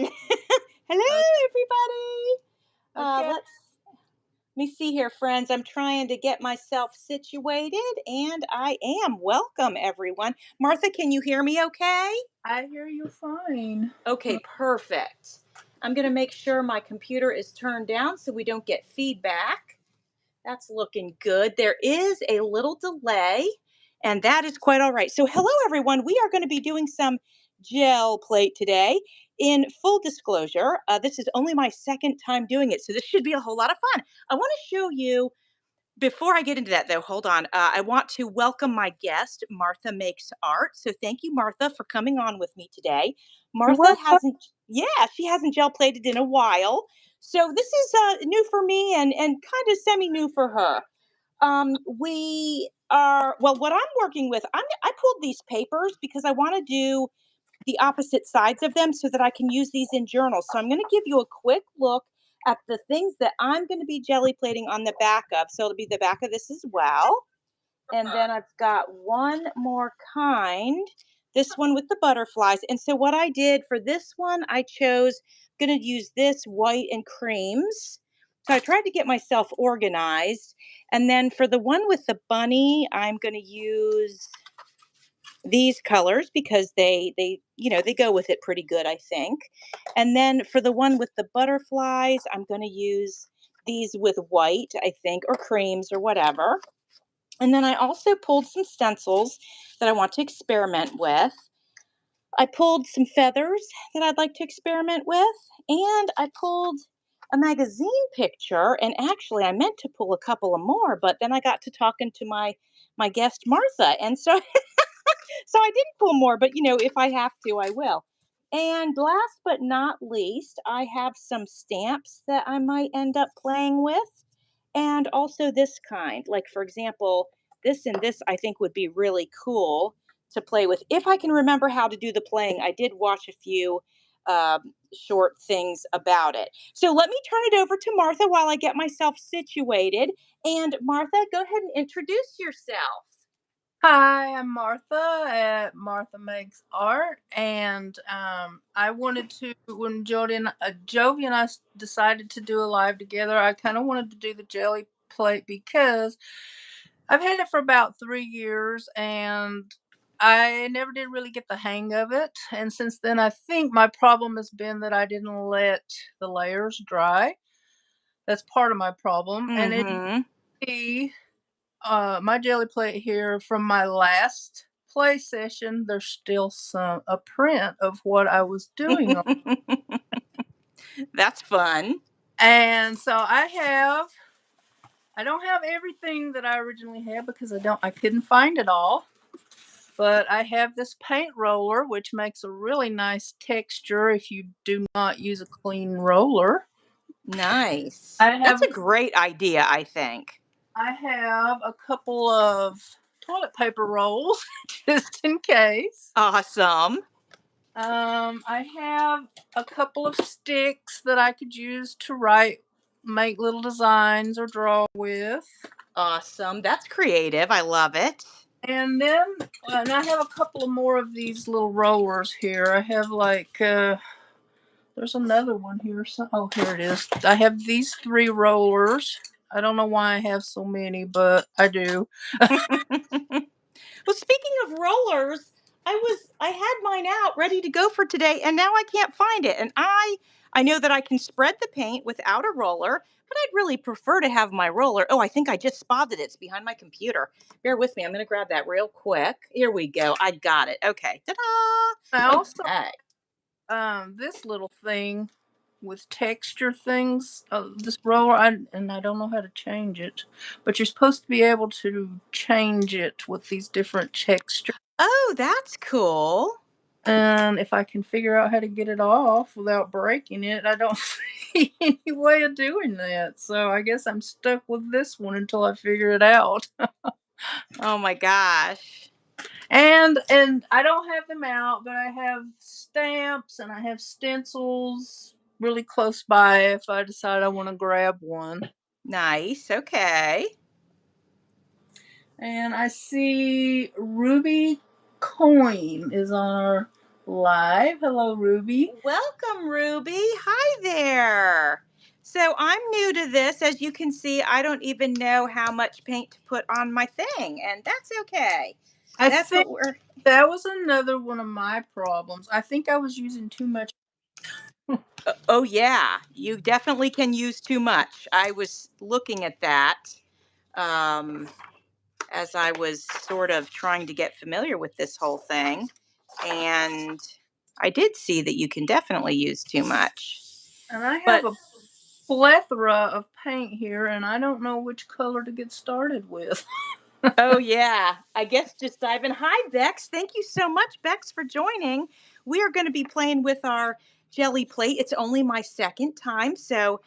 Hello, Okay. everybody. Okay. Let me see here, friends. I'm trying to get myself situated, and I am. Welcome, everyone. Martha, can you hear me okay? I hear you fine. Okay, perfect. I'm going to make sure my computer is turned down so we don't get feedback. That's looking good. There is a little delay, and that is quite all right. So, hello, everyone. We are going to be doing some gel plate today. In full disclosure, this is only my second time doing it, so this should be a whole lot of fun. I want to show you before I get into that, though, hold on. I want to welcome my guest, Martha Makes Art. So thank you, Martha, for coming on with me today. You're Martha welcome. hasn't, yeah, she hasn't gel plated in a while. So this is new for me and kind of semi new for her. We are, well, what I'm working with, I pulled these papers because I want to do the opposite sides of them so that I can use these in journals. So I'm going to give you a quick look at the things that I'm going to be jelly plating on the back of. So it'll be the back of this as well. And then I've got one more kind, this one with the butterflies. And so what I did for this one, I chose, going to use this white and creams. So I tried to get myself organized. And then for the one with the bunny, I'm going to use these colors because they go with it pretty good, I think. And then for the one with the butterflies, I'm going to use these with white, I think, or creams or whatever. And then I also pulled some stencils that I want to experiment with. I pulled some feathers that I'd like to experiment with, and I pulled a magazine picture. And actually, I meant to pull a couple of more, but then I got to talking to my guest Martha, and so I didn't pull more, but if I have to, I will. And last but not least, I have some stamps that I might end up playing with. And also this kind. Like, for example, this and this I think would be really cool to play with. If I can remember how to do the playing, I did watch a few short things about it. So let me turn it over to Martha while I get myself situated. And Martha, go ahead and introduce yourself. Hi, I'm Martha at Martha Makes Art, and I wanted to when Jovi and I decided to do a live together. I kind of wanted to do the jelly plate because I've had it for about 3 years, and I never did really get the hang of it. And since then, I think my problem has been that I didn't let the layers dry. That's part of my problem, and as you Mm-hmm. see, my jelly plate here from my last play session, there's still a print of what I was doing on. That's fun. And so I don't have everything that I originally had because I couldn't find it all. But I have this paint roller, which makes a really nice texture if you do not use a clean roller. Nice. I That's have a great idea, I think. I have a couple of toilet paper rolls just in case. Awesome. I have a couple of sticks that I could use to make little designs or draw with. Awesome. That's creative. I love it. And I have a couple of more of these little rollers here. I have there's another one here. Oh, here it is. I have these 3 rollers. I don't know why I have so many, but I do. Well, speaking of rollers, I had mine out ready to go for today and now I can't find it. And I know that I can spread the paint without a roller, but I'd really prefer to have my roller. Oh, I think I just spotted it. It's behind my computer. Bear with me. I'm going to grab that real quick. Here we go. I got it. Okay. I Ta-da! also Okay. this little thing with texture things. This roller, and I don't know how to change it, but you're supposed to be able to change it with these different textures. Oh, that's cool. And if I can figure out how to get it off without breaking it, I don't see any way of doing that. So I guess I'm stuck with this one until I figure it out. Oh my gosh. And I don't have them out, but I have stamps and I have stencils really close by if I decide I want to grab one. Nice. Okay. And I see Ruby Coin is on our live. Hello, Ruby. Welcome, Ruby. Hi there. So I'm new to this. As you can see, I don't even know how much paint to put on my thing, and that's okay. I That's think what we're. that was another one of my problems. I think I was using too much. Oh, yeah, you definitely can use too much. I was looking at that um, as I was sort of trying to get familiar with this whole thing, and I did see that you can definitely use too much. And I But have a plethora of paint here, and I don't know which color to get started with. oh, yeah. I guess just dive in. Hi, Bex. Thank you so much, Bex, for joining. We are going to be playing with our jelly plate. It's only my second time, so,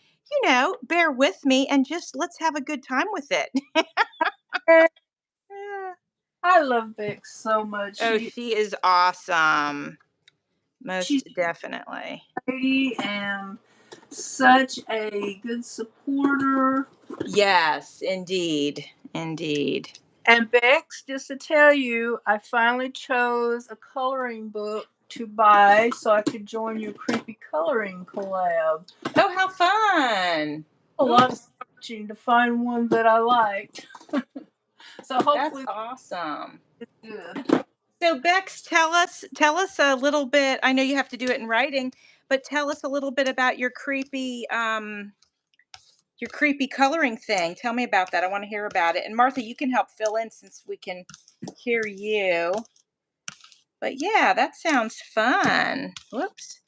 bear with me and just let's have a good time with it. Yeah. I love Bex so much. Oh, she is awesome. She's Most definitely. pretty and such a good supporter. Yes, indeed. Indeed. And Bex, just to tell you, I finally chose a coloring book to buy so I could join your creepy coloring collab. Oh, how fun. A lot of Oops. searching to find one that I liked. So That's hopefully awesome. it's good. So Bex, tell us a little bit. I know you have to do it in writing, but tell us a little bit about your creepy coloring thing. Tell me about that. I want to hear about it. And Martha, you can help fill in since we can hear you. But yeah, that sounds fun. Whoops.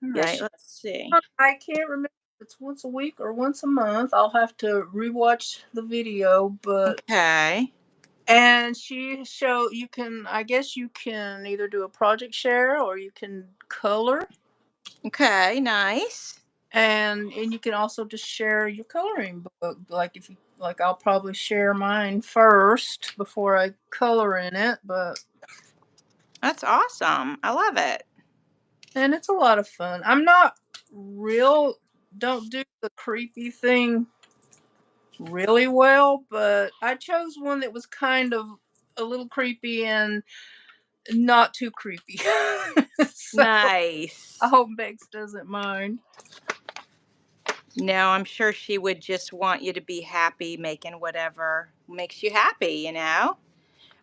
All right, Yes, let's see. I can't remember if it's once a week or once a month. I'll have to rewatch the video, but Okay. and she show you can I guess you can either do a project share or you can color Okay, nice. and you can also just share your coloring book like if you like I'll probably share mine first before I color in it, but That's awesome. I love it. and it's a lot of fun. I'm not real don't do the creepy thing really well, but I chose one that was kind of a little creepy and not too creepy. So I Nice. hope Bex doesn't mind. No, I'm sure she would just want you to be happy making whatever makes you happy.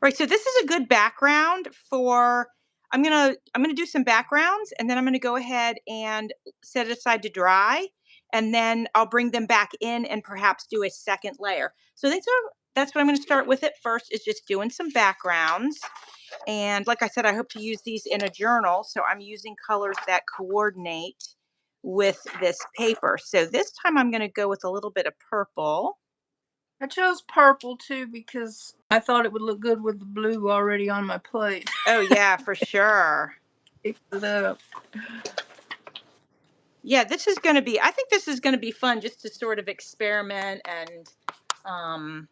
Right, so this is a good background for I'm gonna do some backgrounds and then I'm gonna go ahead and set it aside to dry and then I'll bring them back in and perhaps do a second layer. So that's what I'm gonna start with at first is just doing some backgrounds. And like I said, I hope to use these in a journal. So I'm using colors that coordinate with this paper. So this time I'm gonna go with a little bit of purple. I chose purple too because I thought it would look good with the blue already on my plate. Oh yeah, for sure. Picked it up. Yeah, I think this is gonna be fun just to sort of experiment and um,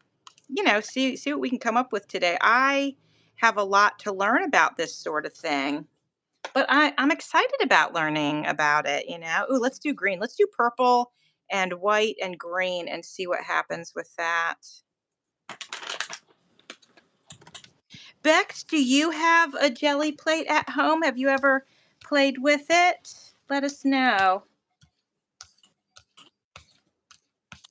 see what we can come up with today. I have a lot to learn about this sort of thing, but I'm excited about learning about it. Ooh, let's do green. Let's do purple and white and green and see what happens with that. Bex, do you have a jelly plate at home? Have you ever played with it? Let us know.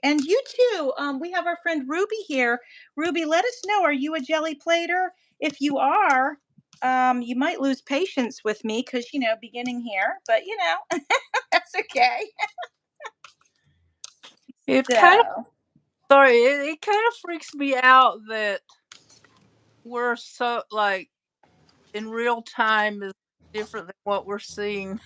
And you too. We have our friend Ruby here. Ruby, let us know. Are you a jelly plater? If you are, you might lose patience with me because beginning here, but that's okay. It kind of So sorry, it kind of freaks me out that we're so like in real time is different than what we're seeing.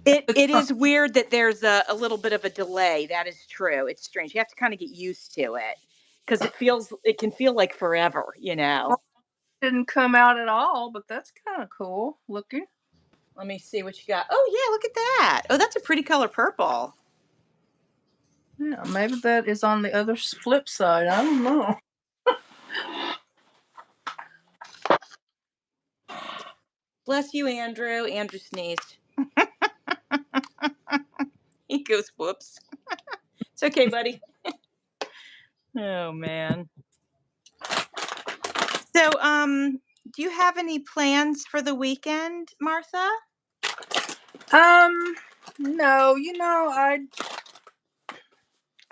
it is weird that there's a little bit of a delay. That is true. It's strange. You have to kind of get used to it because it can feel like forever. Didn't come out at all, but that's kind of cool looking. Let me see what you got. Oh yeah, look at that. Oh, that's a pretty color purple. Yeah, maybe that is on the other flip side. I don't know. Bless you, Andrew. Andrew sneezed. He goes, whoops. It's okay, buddy. Oh man. So Do you have any plans for the weekend, Martha? No,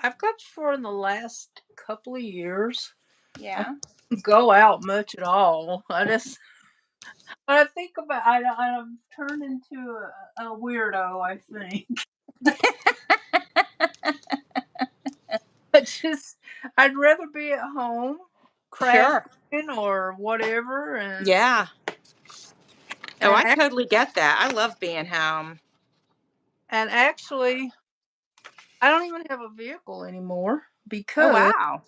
I've got for the last couple of years. I Yeah. don't go out much at all. When I think about, I've turned into a weirdo. I think. Just, I'd rather be at home, Sure. crafting or whatever, Yeah. Oh, and I ac- totally get that. I love being home. and actually, I don't even have a vehicle anymore Oh, because wow.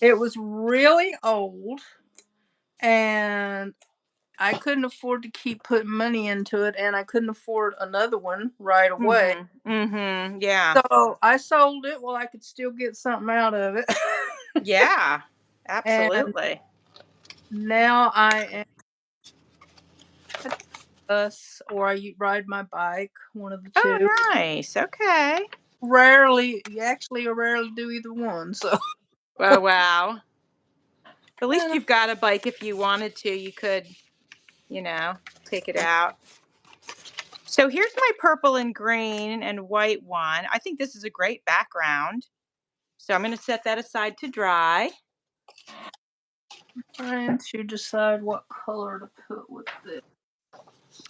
it was really old, and I couldn't afford to keep putting money into it, and I couldn't afford another one right away. Mhm. Mhm. Yeah. So I sold it while I could still get something out of it. Yeah. And Absolutely. now I am a bus or ride my bike, one of the Oh, two. nice. Okay. I rarely do either one. So, Oh, wow. At least and, you've got a bike. If you wanted to, you could, you know, take it out. So here's my purple and green and white one. I think this is a great background. So I'm going to set that aside to dry. trying to decide what color to put with this.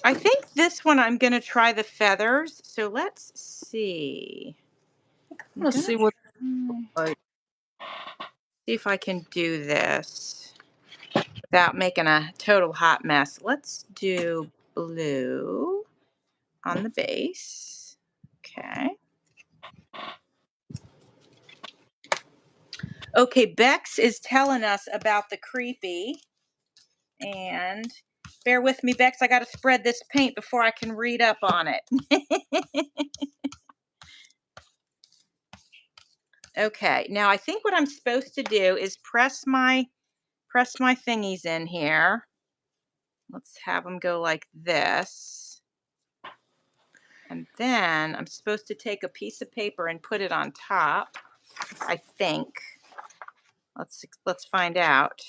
I think this one I'm going to try the feathers. So let's see. I'm Let's going to see what try, like. see if I can do this without making a total hot mess. Let's do blue on the base. Okay. Okay, Bex is telling us about the creepy. And bear with me, Bex. I got to spread this paint before I can read up on it. Okay, now I think what I'm supposed to do is press my thingies in here. Let's have them go like this. And then I'm supposed to take a piece of paper and put it on top, I think. Let's find out.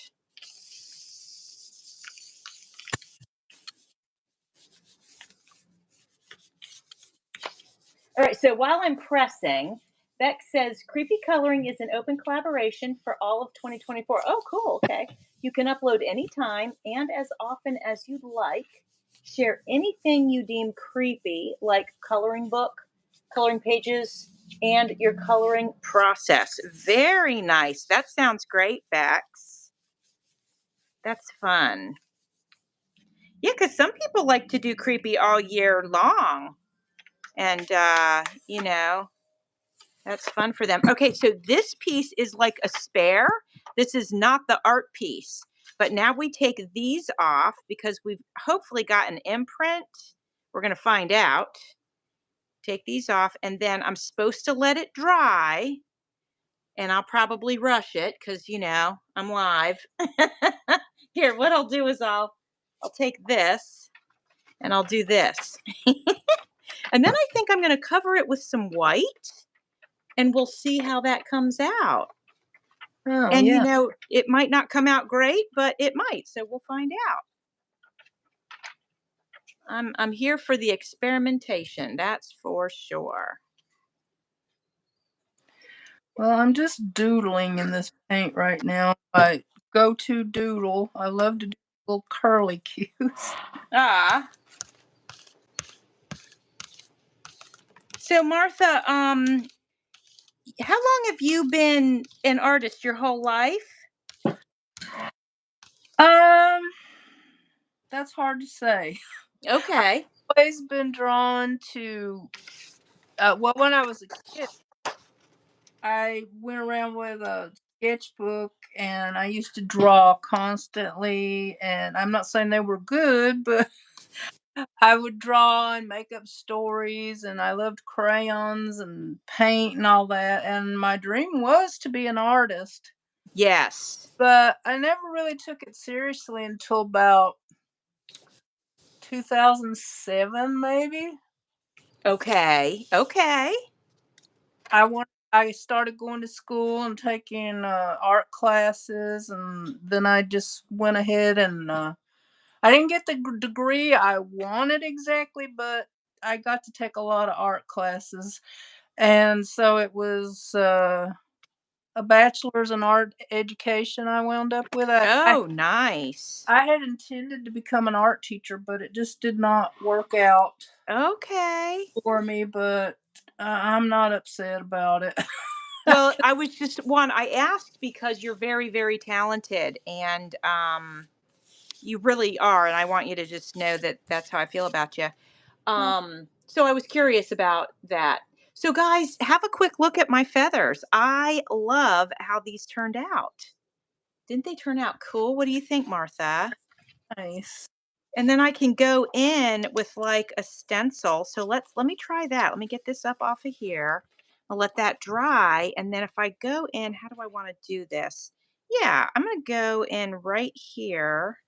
All right, so while I'm pressing, Beck says creepy coloring is an open collaboration for all of 2024. Oh, cool. Okay. You can upload anytime and as often as you'd like. Share anything you deem creepy, like coloring book, coloring pages, and your coloring process. Very nice. That sounds great, Bex. That's fun. Yeah, because some people like to do creepy all year long. And, that's fun for them. Okay, so this piece is like a spare. This is not the art piece. But now we take these off because we've hopefully got an imprint. We're going to find out. Take these off, and then I'm supposed to let it dry. And I'll probably rush it because, I'm live. Here, what I'll do is I'll take this and I'll do this. And then I think I'm going to cover it with some white and we'll see how that comes out. Oh And yeah. it might not come out great, but it might. So we'll find out. I'm here for the experimentation, that's for sure. Well, I'm just doodling in this paint right now. I go to doodle. I love to do little curly cues. Ah. So Martha, how long have you been an artist? Your whole life? Um, that's hard to say. I've Okay. always been drawn to. Well, when I was a kid, I went around with a sketchbook and I used to draw constantly. And I'm not saying they were good, but I would draw and make up stories. And I loved crayons and paint and all that. And my dream was to be an artist. Yes. But I never really took it seriously until about 2007, maybe. Okay. Okay. I started going to school and taking art classes, and then I just went ahead and I didn't get the degree I wanted exactly, but I got to take a lot of art classes, and so it was a bachelor's in art education I wound up with. Oh, nice. I had intended to become an art teacher, but it just did not work out Okay. for me. But I'm not upset about it. Well, I was just one, I asked because you're very, very talented and you really are, and I want you to just know that that's how I feel about you. So I was curious about that. So guys, have a quick look at my feathers. I love how these turned out. Didn't they turn out cool? What do you think, Martha? Nice. And then I can go in with like a stencil. So let me try that. Let me get this up off of here. I'll let that dry. And then if I go in, how do I want to do this? Yeah, I'm going to go in right here.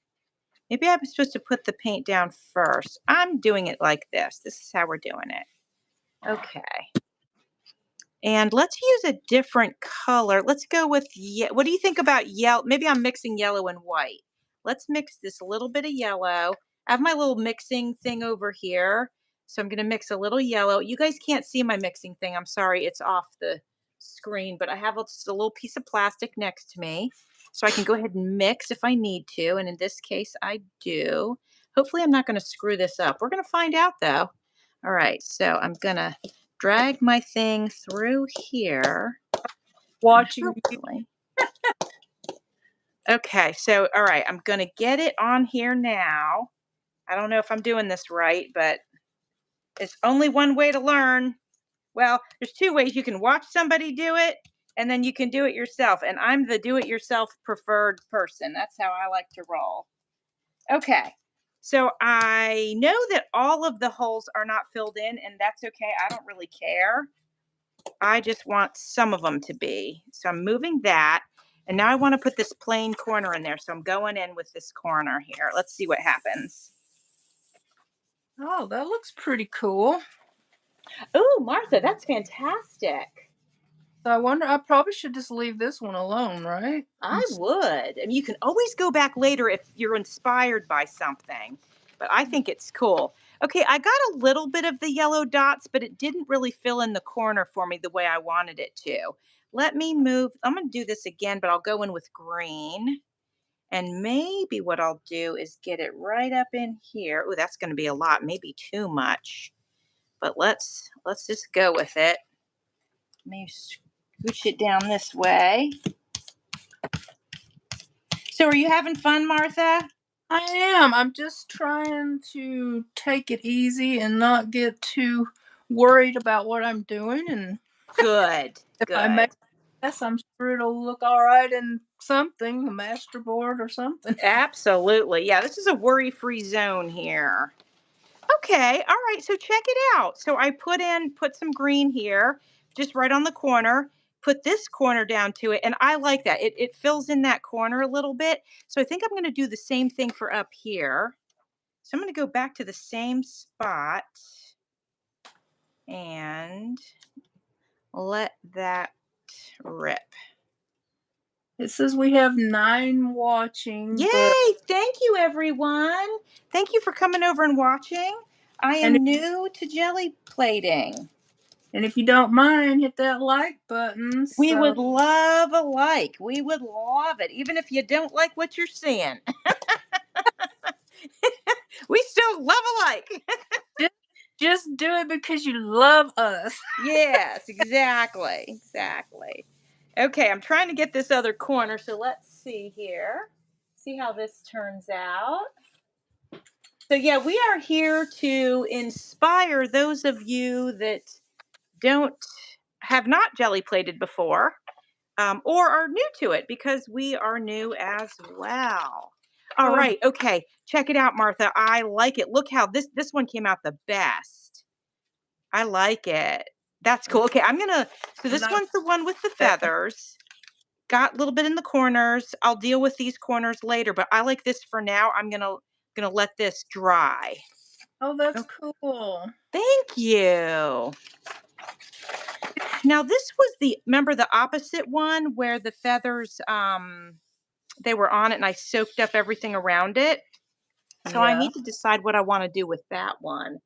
Maybe I'm supposed to put the paint down first. I'm doing it like this. This is how we're doing it. Okay. And let's use a different color. Let's go with, what do you think about yellow? Maybe I'm mixing yellow and white. Let's mix this little bit of yellow. I have my little mixing thing over here. So I'm going to mix a little yellow. You guys can't see my mixing thing. I'm sorry, it's off the screen, but I have just a little piece of plastic next to me. So I can go ahead and mix if I need to. And in this case, I do. Hopefully I'm not going to screw this up. We're going to find out though. All right, so I'm going to drag my thing through here. Watching you. Hopefully. Okay, so all right, I'm gonna get it on here now. I don't know if I'm doing this right, but it's only one way to learn. Well, there's two ways. You can watch somebody do it, and then you can do it yourself. And I'm the do-it-yourself preferred person. That's how I like to roll. Okay, so I know that all of the holes are not filled in, and that's okay. I don't really care. I just want some of them to be. So I'm moving that. And now I want to put this plain corner in there. So I'm going in with this corner here. Let's see what happens. Oh, that looks pretty cool. Oh, Martha, that's fantastic. So I wonder. I probably should just leave this one alone, right? I would. I mean, you can always go back later if you're inspired by something, but I think it's cool. Okay, I got a little bit of the yellow dots, but it didn't really fill in the corner for me the way I wanted it to. Let me move. I'm going to do this again, but I'll go in with green. And maybe what I'll do is get it right up in here. Oh, that's going to be a lot, maybe too much. But let's just go with it. Let me scooch it down this way. So are you having fun, Martha? I am. I'm just trying to take it easy and not get too worried about what I'm doing. And Good, if I make good. a mess, I'm sure it'll look all right in something, a master board or something. Absolutely. Yeah, this is a worry-free zone here. Okay, all right, so check it out. So I put some green here, just right on the corner, put this corner down to it, and I like that. It fills in that corner a little bit. So I think I'm gonna do the same thing for up here. So I'm gonna go back to the same spot and let that rip. It says we have 9 watching, but Yay! Thank you, everyone. Thank you for coming over and watching. I and am new to jelly plating. and if you don't mind, hit that like button. We So would love a like. We would love it, even if you don't like what you're seeing. We still love a like. just, just do it because you love us. Yes, exactly. Exactly. Okay, I'm trying to get this other corner, so let's see here. See how this turns out. So, yeah, we are here to inspire those of you that don't have not jelly plated before, or are new to it because we are new as well. All Oh, right, okay, check it out, Martha. I like it. Look how this one came out the best. I like it. That's cool. Okay, so and this not one's the one with the that. feathers. Got a little bit in the corners. I'll deal with these corners later, but I like this for now. I'm gonna let this dry. Oh, that's Oh, cool. thank you. Now this was remember the opposite one where the feathers they were on it and I soaked up everything around it. So I Yeah. need to decide what I want to do with that one.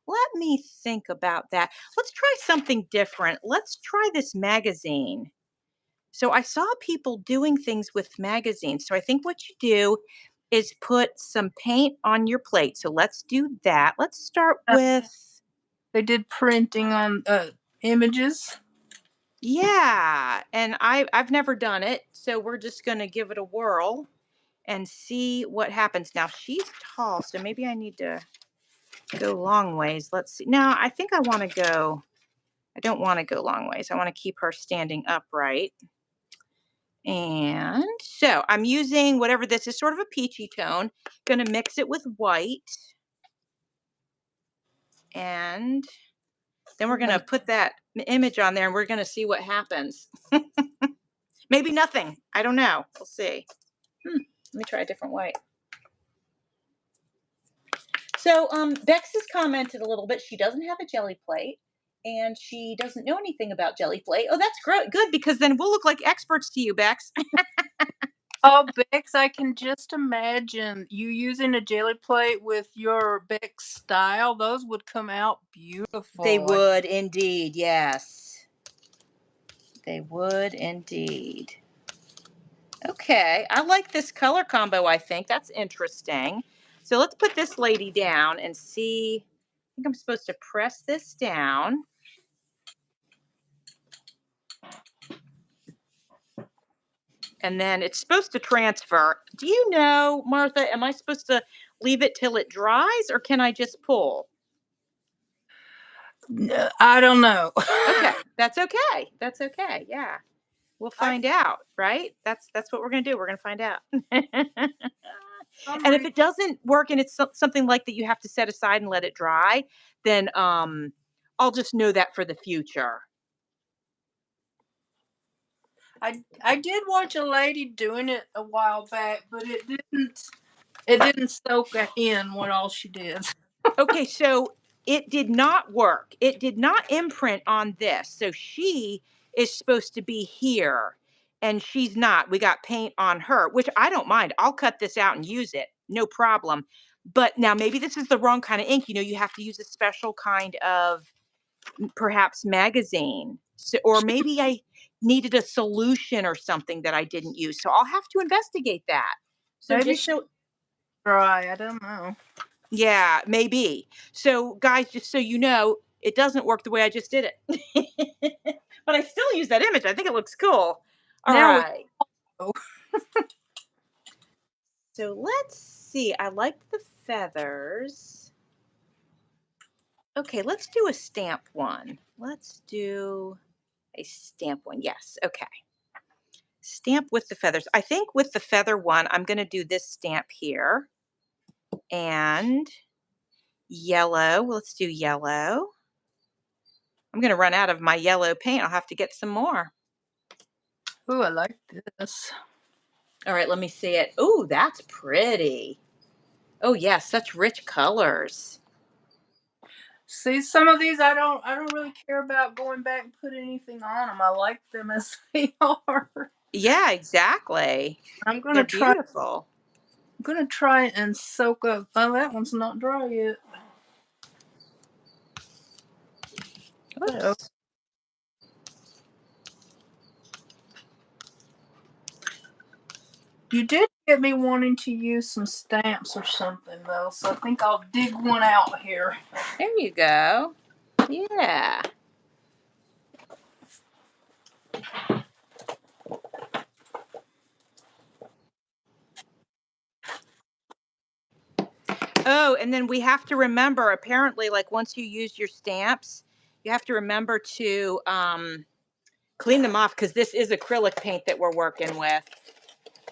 Let me think about that. Let's try something different. Let's try this magazine. So I saw people doing things with magazines. So I think what you do is put some paint on your plate. So let's do that. Let's start Uh, with, they did printing on images. yeah, and I've never done it, so we're just going to give it a whirl and see what happens. Now she's tall, so maybe I need to go long ways. Let's see. No, I think I don't want to go long ways. I want to keep her standing upright. And so I'm using whatever this is, sort of a peachy tone. Going to mix it with white. And then we're going to put that image on there and we're going to see what happens. Maybe nothing. I don't know. We'll see. Let me try a different white. So Bex has commented a little bit. She doesn't have a jelly plate and she doesn't know anything about jelly plate. Oh, that's good because then we'll look like experts to you, Bex. Oh, Bex, I can just imagine you using a jelly plate with your Bex style. Those would come out They beautiful. would indeed, yes. They would indeed. Okay, I like this color combo, I think. That's interesting. So let's put this lady down and see. I think I'm supposed to press this down. And then it's supposed to transfer. Do you know, Martha, am I supposed to leave it till it dries or can I just pull? I don't know. Okay, that's okay. That's okay. Yeah. We'll I find out, right? That's what we're going to do. We're going to find out. some And if reason it doesn't work and it's something like that you have to set aside and let it dry, then I'll just know that for the future. I did watch a lady doing it a while back, but it didn't soak in what all she did. Okay, so it did not work. It did not imprint on this. So she is supposed to be here and she's not. We got paint on her, which I don't mind. I'll cut this out and use it. No problem. But now maybe this is the wrong kind of ink. You know, you have to use a special kind of perhaps magazine. So, or maybe I needed a solution or something that I didn't use. So I'll have to investigate that. So Maybe just she so dry. I don't know. yeah, maybe. So, guys, just so you know, it doesn't work the way I just did it. But I still use that image. I think it looks cool. All Now we right. know. So let's see. I like the feathers. Okay, let's do a stamp one. Let's do a stamp one. Yes. Okay. Stamp with the feathers. I think with the feather one, I'm going to do this stamp here. And yellow. Let's do yellow. I'm going to run out of my yellow paint. I'll have to get some more. Ooh, I like this. All right, let me see it. Oh, that's pretty. Oh, yeah, such rich colors. See, some of these I don't really care about going back and put anything on them. I like them as they are. Yeah, exactly. I'm gonna They're try. beautiful. I'm gonna try and soak up. Oh, that one's not dry yet. Oh, Oops. you did get me wanting to use some stamps or something though, so I think I'll dig one out here. There you go. Yeah. Oh, and then we have to remember, apparently, like once you use your stamps, you have to remember to clean them off because this is acrylic paint that we're working with.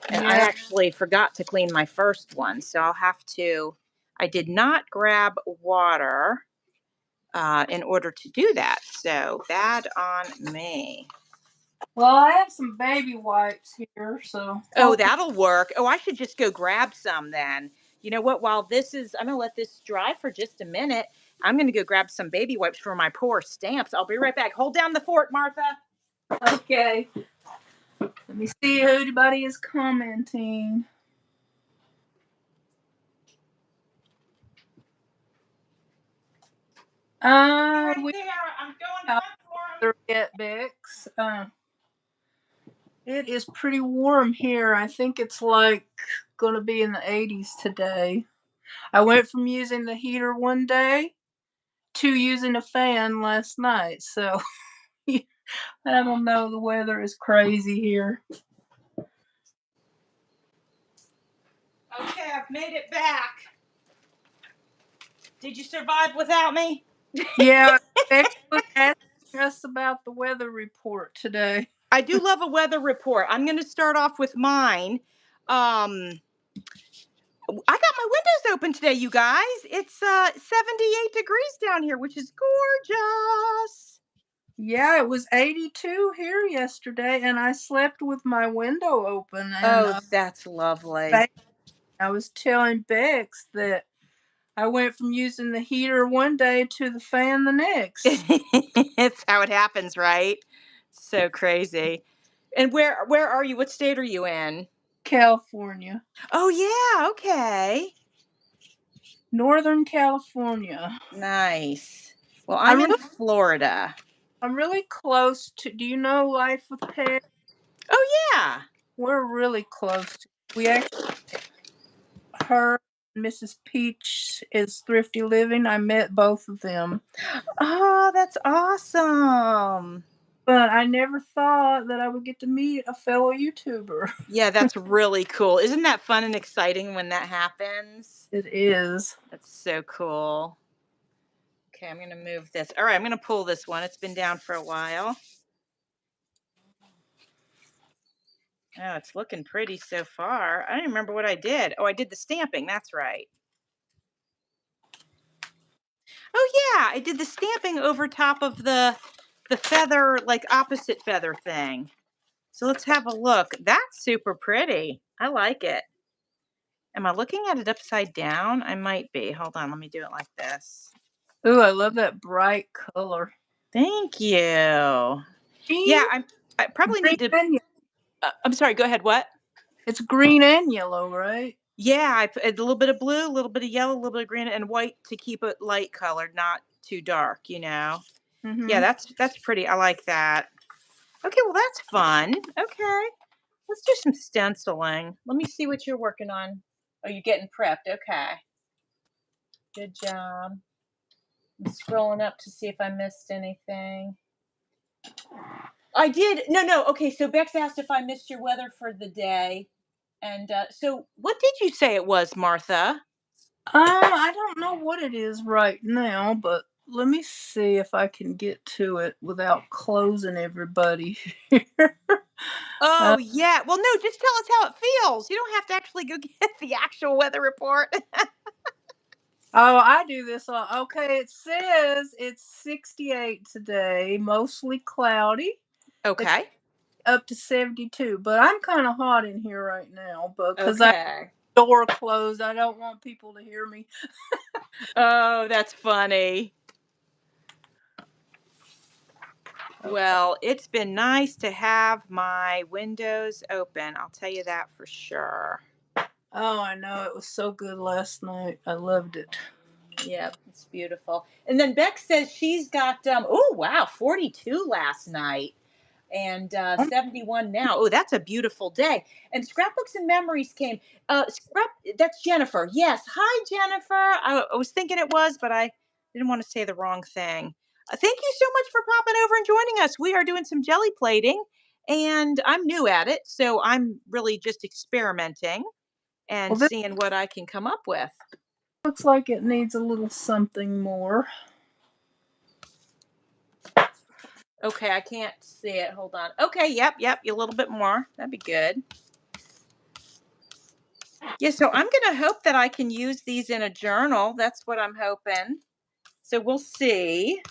And I Yeah. actually forgot to clean my first one. So I'll have to, I did not grab water in order to do that. So bad on me. Well, I have some baby wipes here, so Oh, hopefully. that'll work. Oh, I should just go grab some then. You know what? While this is, I'm going to let this dry for just a minute. I'm going to go grab some baby wipes for my poor stamps. I'll be right back. Hold down the fort, Martha. Okay. Let me see who anybody is commenting. Right We there. I'm going to have hunt for weather yet, Bex. It is pretty warm here. I think it's like gonna be in the 80s today. I went from using the heater one day to using a fan last night. So I don't know. The weather is crazy here. them. Okay, I've made it back. Did you survive without me? Yeah, Bex was asking us about the weather report today. I do love a weather report. I'm going to start off with mine. I got my windows open today, you guys. It's 78 degrees down here, which is gorgeous. Yeah, it was 82 here yesterday, and I slept with my window open. And Oh, that's lovely. Ba- I was telling Bex that I went from using the heater one day to the fan the next. It's how it happens, right? So crazy. And where are you? What state are you in? California, Oh yeah, okay. Northern California. Nice. Well, I'm I'm in really, Florida. I'm really close to. Do you know Life with Pets? Oh yeah. We're really close to. We actually her Mrs. Peach is Thrifty Living. I met both of them. Oh, that's awesome. But I never thought that I would get to meet a fellow YouTuber. Yeah, that's really cool. Isn't that fun and exciting when that happens? It is. That's so cool. Okay, I'm going to move this. All right, I'm going to pull this one. It's been down for a while. Oh, it's looking pretty so far. I don't even remember what I did. Oh, I did the stamping. That's right. Oh yeah, I did the stamping over top of the feather, like opposite feather thing. So let's have a look. That's super pretty. I like it. Am I looking at it upside down? I might be. Hold on, let me do it like this. Ooh, I love that bright color. Thank you. Green, Yeah, I probably green need to. and yellow. I'm sorry. Go ahead. What? It's green and yellow, right? Yeah, I put a little bit of blue, a little bit of yellow, a little bit of green, and white to keep it light colored, not too dark. Yeah, Mm-hmm. that's pretty. I like that. Okay, well that's fun. Okay, let's do some stenciling. Let me see what you're working on. Oh, you're getting prepped. Okay, good job. I'm scrolling up to see if I missed anything. I did. No, no. Okay, so Bex asked if I missed your weather for the day. And so what did you say it was, Martha? I don't know what it is right now, but let me see if I can get to it without closing everybody here. Oh, yeah. Well, no, just tell us how it feels. You don't have to actually go get the actual weather report. Oh, I do this all. Okay, it says it's 68 today, mostly cloudy. It's Okay. up to 72, but I'm kind of hot in here right now because I Okay. door closed. I don't want people to hear me. Oh, that's funny. Okay. Well, it's been nice to have my windows open. I'll tell you that for sure. Oh, I know. It was so good last night. I loved it. Yep, it's beautiful. And then Beck says she's got oh wow, 42 last night and Um, 71 now. Oh, that's a beautiful day. And scrapbooks and memories came. That's Jennifer. Yes. Hi, Jennifer. I was thinking it was, but I didn't want to say the wrong thing. Thank you so much for popping over and joining us. We are doing some jelly plating, and I'm new at it, so I'm really just experimenting and well, this seeing what I can come up with. looks like it needs a little something more. Okay, I can't see it. Hold on. Okay, yep, a little bit more. That'd be good. Yeah, so I'm going to hope that I can use these in a journal. That's what I'm hoping. So we'll see.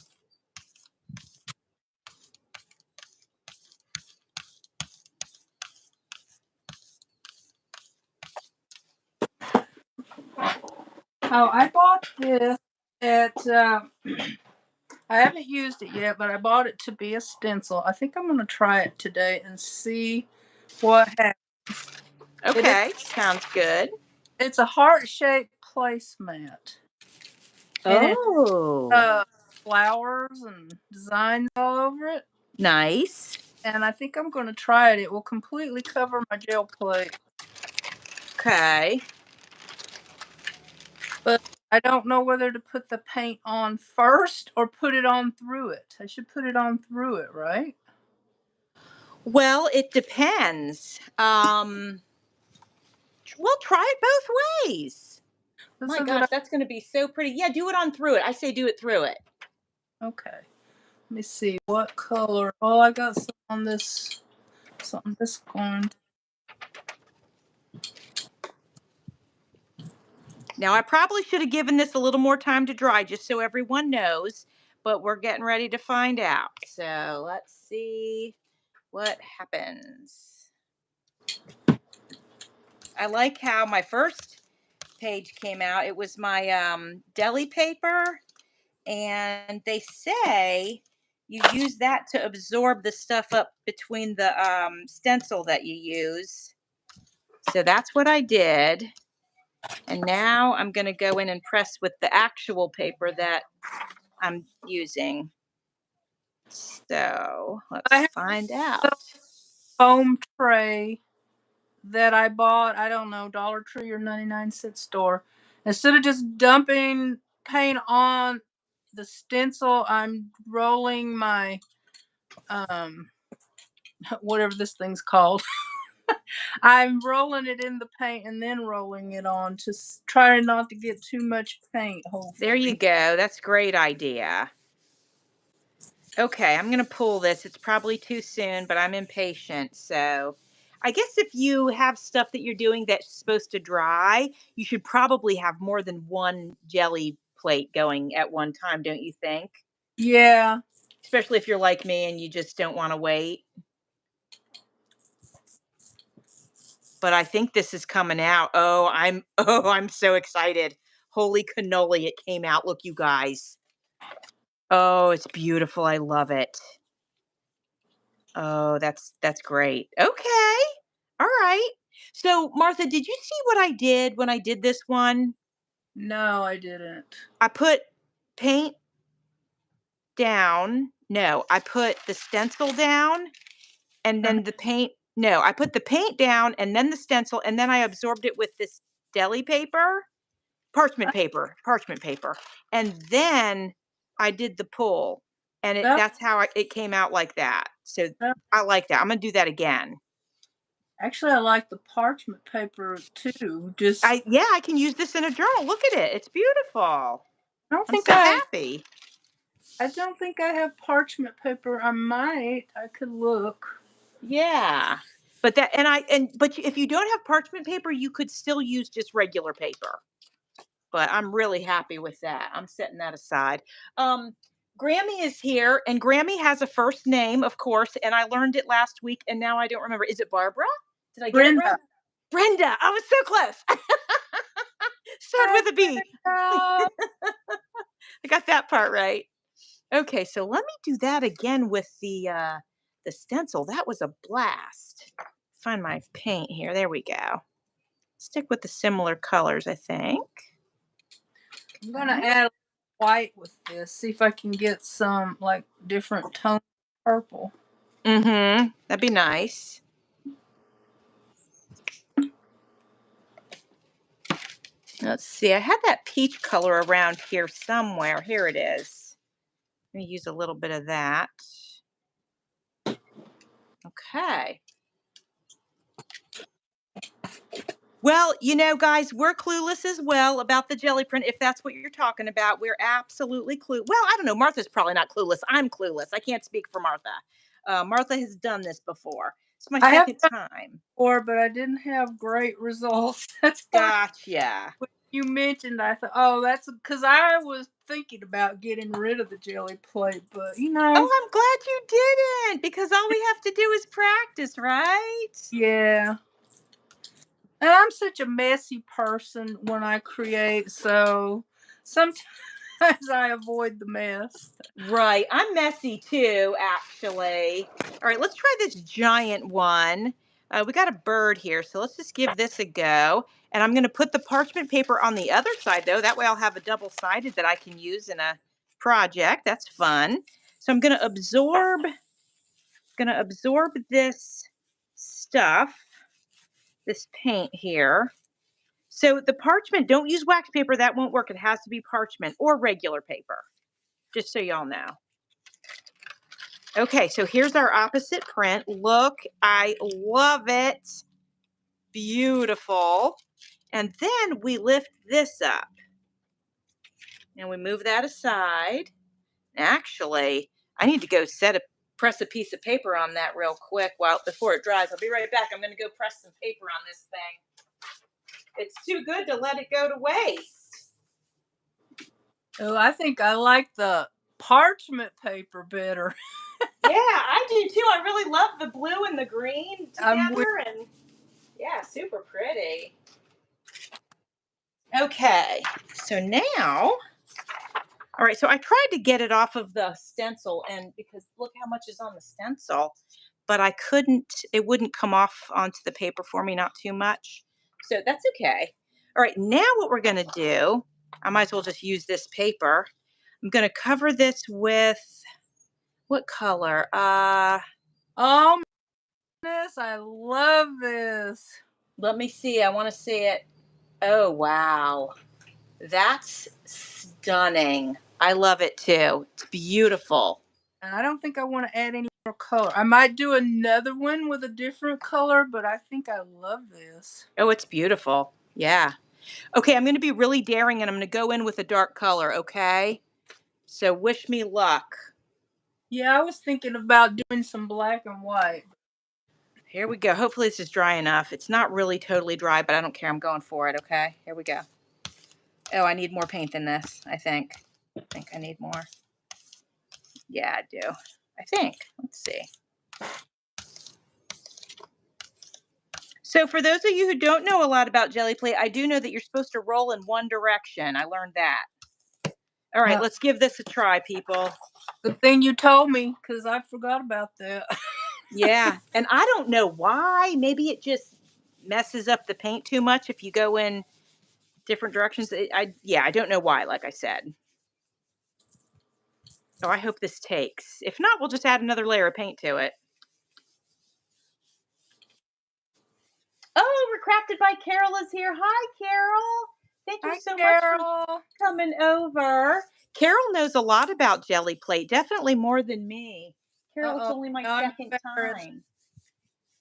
Oh, I bought this at. I haven't used it yet, but I bought it to be a stencil. I think I'm going to try it today and see what happens. It is. Okay, sounds good. It's a heart shaped placemat, and it's Oh. uh flowers and designs all over it. Nice. And I think I'm going to try it. It will completely cover my gel plate. Okay. But I don't know whether to put the paint on first or put it on through it. I should put it on through it, right? Well, it depends. Well, try it both ways. This My is what gosh, that's going to be so pretty. Yeah, do it on through it. I say do it through it. okay. Let me see what color. Oh, I got some on this, something this going. Now, I probably should have given this a little more time to dry just so everyone knows, but we're getting ready to find out. So let's see what happens. I like how my first page came out. It was my deli paper, and they say you use that to absorb the stuff up between the stencil that you use. So that's what I did. And now I'm going to go in and press with the actual paper that I'm using. So I let's have find a out. foam tray that I bought. I don't know, Dollar Tree or 99-cent store. Instead of just dumping paint on the stencil, I'm rolling my um whatever this thing's called. I'm rolling it in the paint and then rolling it on to try not to get too much paint, There you hopefully. go. That's a great idea. Okay, I'm going to pull this. It's probably too soon, but I'm impatient. So I guess if you have stuff that you're doing that's supposed to dry, you should probably have more than one jelly plate going at one time, don't you think? Yeah. Especially if you're like me and you just don't want to wait. But I think this is coming out. I'm so excited. Holy cannoli, it came out. Look, you guys. Oh, it's beautiful. I love it. Oh, that's great. Okay. All right. So, Martha, did you see what I did when I did this one? No, I didn't. I put paint down. No, I put the stencil down and Uh, then the paint. No, I put the paint down and then the stencil and then I absorbed it with this deli paper, parchment paper. And then I did the pull and that, that's how it came out like that. So that I like that. I'm going to do that again. actually I like the parchment paper too. Just I can use this in a journal. Look at it. It's beautiful. I don't I'm think so happy. I don't think I have parchment paper. I might. I could look. Yeah. But if you don't have parchment paper, you could still use just regular paper. But I'm really happy with that. I'm setting that aside. Um Grammy is here and Grammy has a first name, of course, and I learned it last week and now I don't remember. Is it Barbara? Did I get it right? Brenda. Brenda. I was so close. Started Hi, with a B. Brenda. I got that part right. Okay, so let me do that again with the stencil. That was a blast. Find my paint here. There we go. Stick with the similar colors, I think. I'm gonna Okay. add white with this. See if I can get some like different tone purple. Mm-hmm. That'd be nice. Let's see. I had that peach color around here somewhere. Here it is. Let me use a little bit of that. Okay. Well, guys, we're clueless as well about the jelly print. If that's what you're talking about, we're absolutely Well, I don't know. Martha's probably not clueless. I'm clueless. I can't speak for Martha. Martha has done this before. It's my I have second done time. it before, but I didn't have great results. That's why Gotcha. when you mentioned, I thought, oh, that's because I was thinking about getting rid of the jelly plate, but Oh, I'm glad you didn't because all we have to do is practice, right? yeah. And I'm such a messy person when I create, so sometimes I avoid the mess. Right. I'm messy too, actually. All right, let's try this giant one. We got a bird here, so let's just give this a go. And I'm going to put the parchment paper on the other side, though. That way I'll have a double-sided that I can use in a project. That's fun. So I'm going to absorb this stuff, this paint here. So the parchment, don't use wax paper. That won't work. It has to be parchment or regular paper, just so y'all know. Okay, so here's our opposite print. Look, I love it. Beautiful. And then we lift this up and we move that aside. Actually, I need to go press a piece of paper on that real quick before it dries. I'll be right back. I'm going to go press some paper on this thing. It's too good to let it go to waste. Oh, I think I like the parchment paper better. Yeah, I do too. I really love the blue and the green together, and yeah, super pretty. Okay, so now, all right, so I tried to get it off of the stencil, and because look how much is on the stencil, but I couldn't, it wouldn't come off onto the paper for me, not too much. So that's okay. All right, now what we're gonna do, I might as well just use this paper. I'm gonna cover this with, what color? Oh my goodness, I love this. Let me see, I wanna see it. Oh, wow. That's stunning. I love it too. It's beautiful. And I don't think I want to add any more color. I might do another one with a different color, but I think I love this. Oh, it's beautiful. Yeah. Okay, I'm going to be really daring and I'm going to go in with a dark color, okay? So wish me luck. Yeah, I was thinking about doing some black and white. Here we go. Hopefully this is dry enough. It's not really totally dry, but I don't care. I'm going for it, okay? Here we go. Oh, I need more paint than this, I think. I think I need more. Yeah, I do. I think. Let's see. So for those of you who don't know a lot about Gelli plate, I do know that you're supposed to roll in one direction. I learned that. All right, let's give this a try, people. Good thing you told me, because I forgot about that. Yeah, and I don't know why. Maybe it just messes up the paint too much if you go in different directions. I don't know why, like I said. So I hope this takes. If not, we'll just add another layer of paint to it. Oh, Recrafted by Carol is here. Hi, Carol. Thank you so much for coming over. Carol knows a lot about Gelli plate, definitely more than me. Carol, it's only my second time.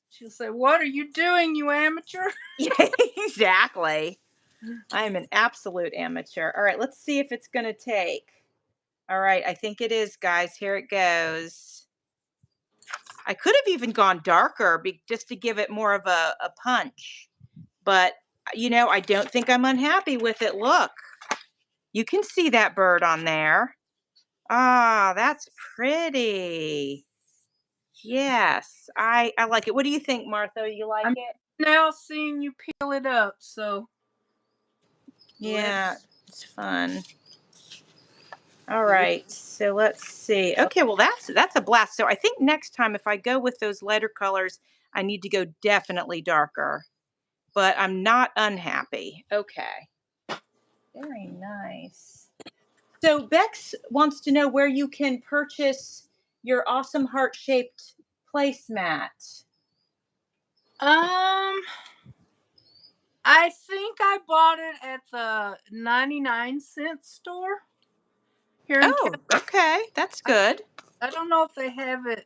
She'll say, "What are you doing, you amateur?" Yeah, exactly. I am an absolute amateur. All right, let's see if it's going to take. All right, I think it is, guys. Here it goes. I could have even gone darker just to give it more of a punch. But, you know, I don't think I'm unhappy with it. Look, you can see that bird on there. Ah, that's pretty. Yes, I like it. What do you think, Martha? You like it? Now seeing you peel it up, so. Yeah, it's fun. All right, so let's see. Okay, well that's a blast. So I think next time if I go with those lighter colors, I need to go definitely darker. But I'm not unhappy. Okay. Very nice. So Bex wants to know where you can purchase your awesome heart-shaped placemat. I think I bought it at the 99-cent store here in Oh, okay. That's good. I don't know if they have it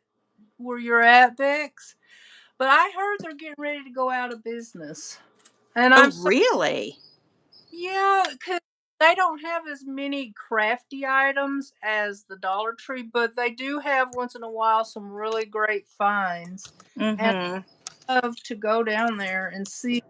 where you're at, Bex, but I heard they're getting ready to go out of business. And Oh, really? Yeah, because they don't have as many crafty items as the Dollar Tree, but they do have once in a while some really great finds. And Mm-hmm. I love to go down there and see.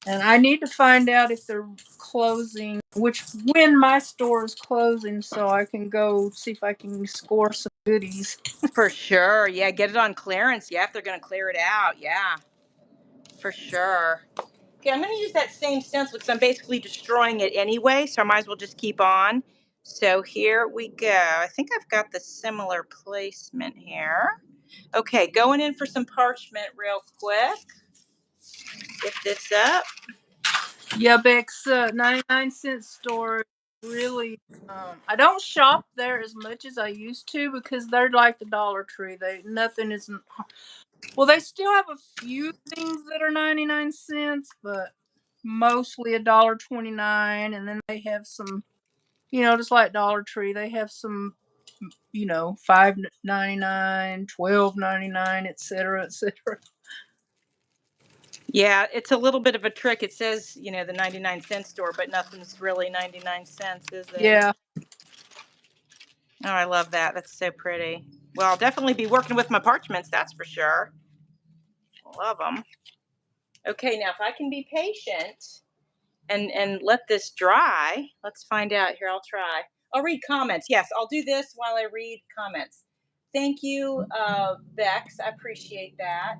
And I need to find out if they're closing, when my store is closing, so I can go see if I can score some goodies. For sure. Yeah, get it on clearance. Yeah, if they're going to clear it out. Yeah, for sure. Okay, I'm going to use that same stencil because I'm basically destroying it anyway, so I might as well just keep on. So here we go. I think I've got the similar placement here. Okay, going in for some parchment real quick. Get this up. Yeah, Bex, 99-cent store really, I don't shop there as much as I used to because they're like the Dollar Tree. Nothing is, well, they still have a few things that are 99 cents, but mostly $1.29. And then they have some, just like Dollar Tree, they have some, 5.99, 12.99, etc., etc. Yeah, it's a little bit of a trick. It says, the 99-cent store, but nothing's really 99 cents, is it? Yeah. Oh, I love that. That's so pretty. Well, I'll definitely be working with my parchments, that's for sure. Love them. Okay, now if I can be patient and let this dry, let's find out. Here, I'll try. I'll read comments. Yes, I'll do this while I read comments. Thank you, Bex. I appreciate that.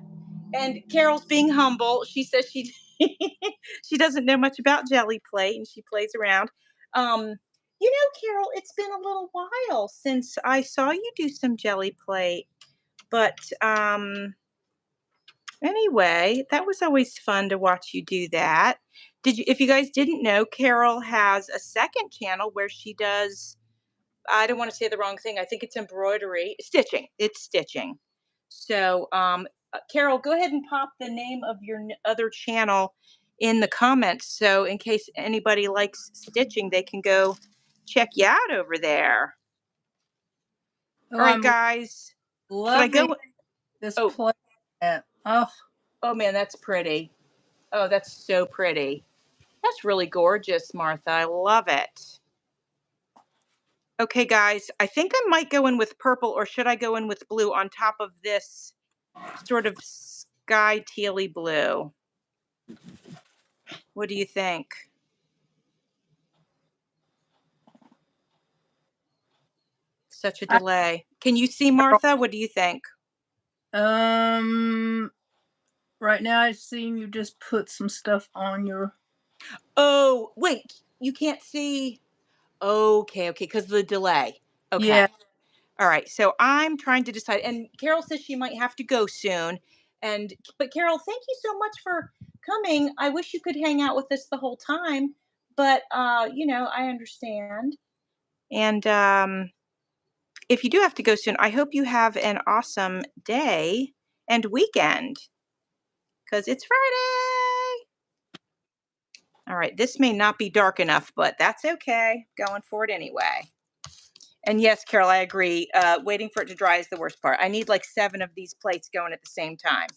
And Carol's being humble. She says she she doesn't know much about jelly plate, and she plays around. Um, Carol, it's been a little while since I saw you do some jelly plate, but anyway, that was always fun to watch you do that. If you guys didn't know, Carol has a second channel where she does, I don't want to say the wrong thing. I think it's embroidery, stitching. It's stitching. So, Carol, go ahead and pop the name of your other channel in the comments. So in case anybody likes stitching, they can go check you out over there. Oh, All right, I'm guys. Should I loving go? this Oh, play. Oh, oh man, that's pretty. Oh, that's so pretty. That's really gorgeous, Martha. I love it. Okay, guys, I think I might go in with purple, or should I go in with blue on top of this sort of sky tealy blue? What do you think? Such a I, delay. Can you see, Martha? What do you think? um, right now I've seen you just put some stuff on your. Oh, wait, you can't see. Okay, because of the delay. Okay. Yeah, All right. So I'm trying to decide. And Carol says she might have to go soon. But Carol, thank you so much for coming. I wish you could hang out with us the whole time, but I understand. And if you do have to go soon, I hope you have an awesome day and weekend because it's Friday. All right. This may not be dark enough, but that's okay. Going for it anyway. And yes, Carol, I agree. Waiting for it to dry is the worst part. I need like 7 of these plates going at the same time.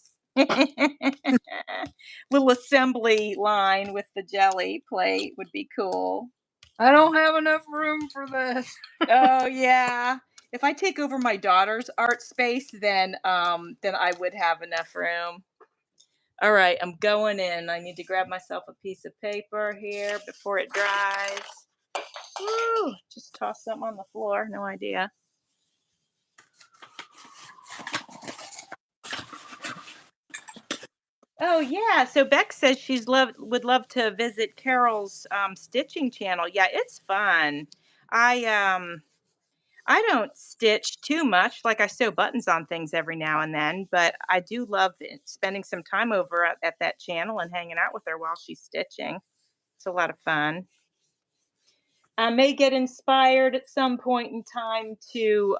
Little assembly line with the jelly plate would be cool. I don't have enough room for this. Oh yeah. If I take over my daughter's art space, then I would have enough room. All right, I'm going in. I need to grab myself a piece of paper here before it dries. Woo! Just toss something on the floor. No idea. Oh yeah. So Beck says would love to visit Carol's stitching channel. Yeah, it's fun. I don't stitch too much. Like I sew buttons on things every now and then, but I do love spending some time over at that channel and hanging out with her while she's stitching. It's a lot of fun. I may get inspired at some point in time to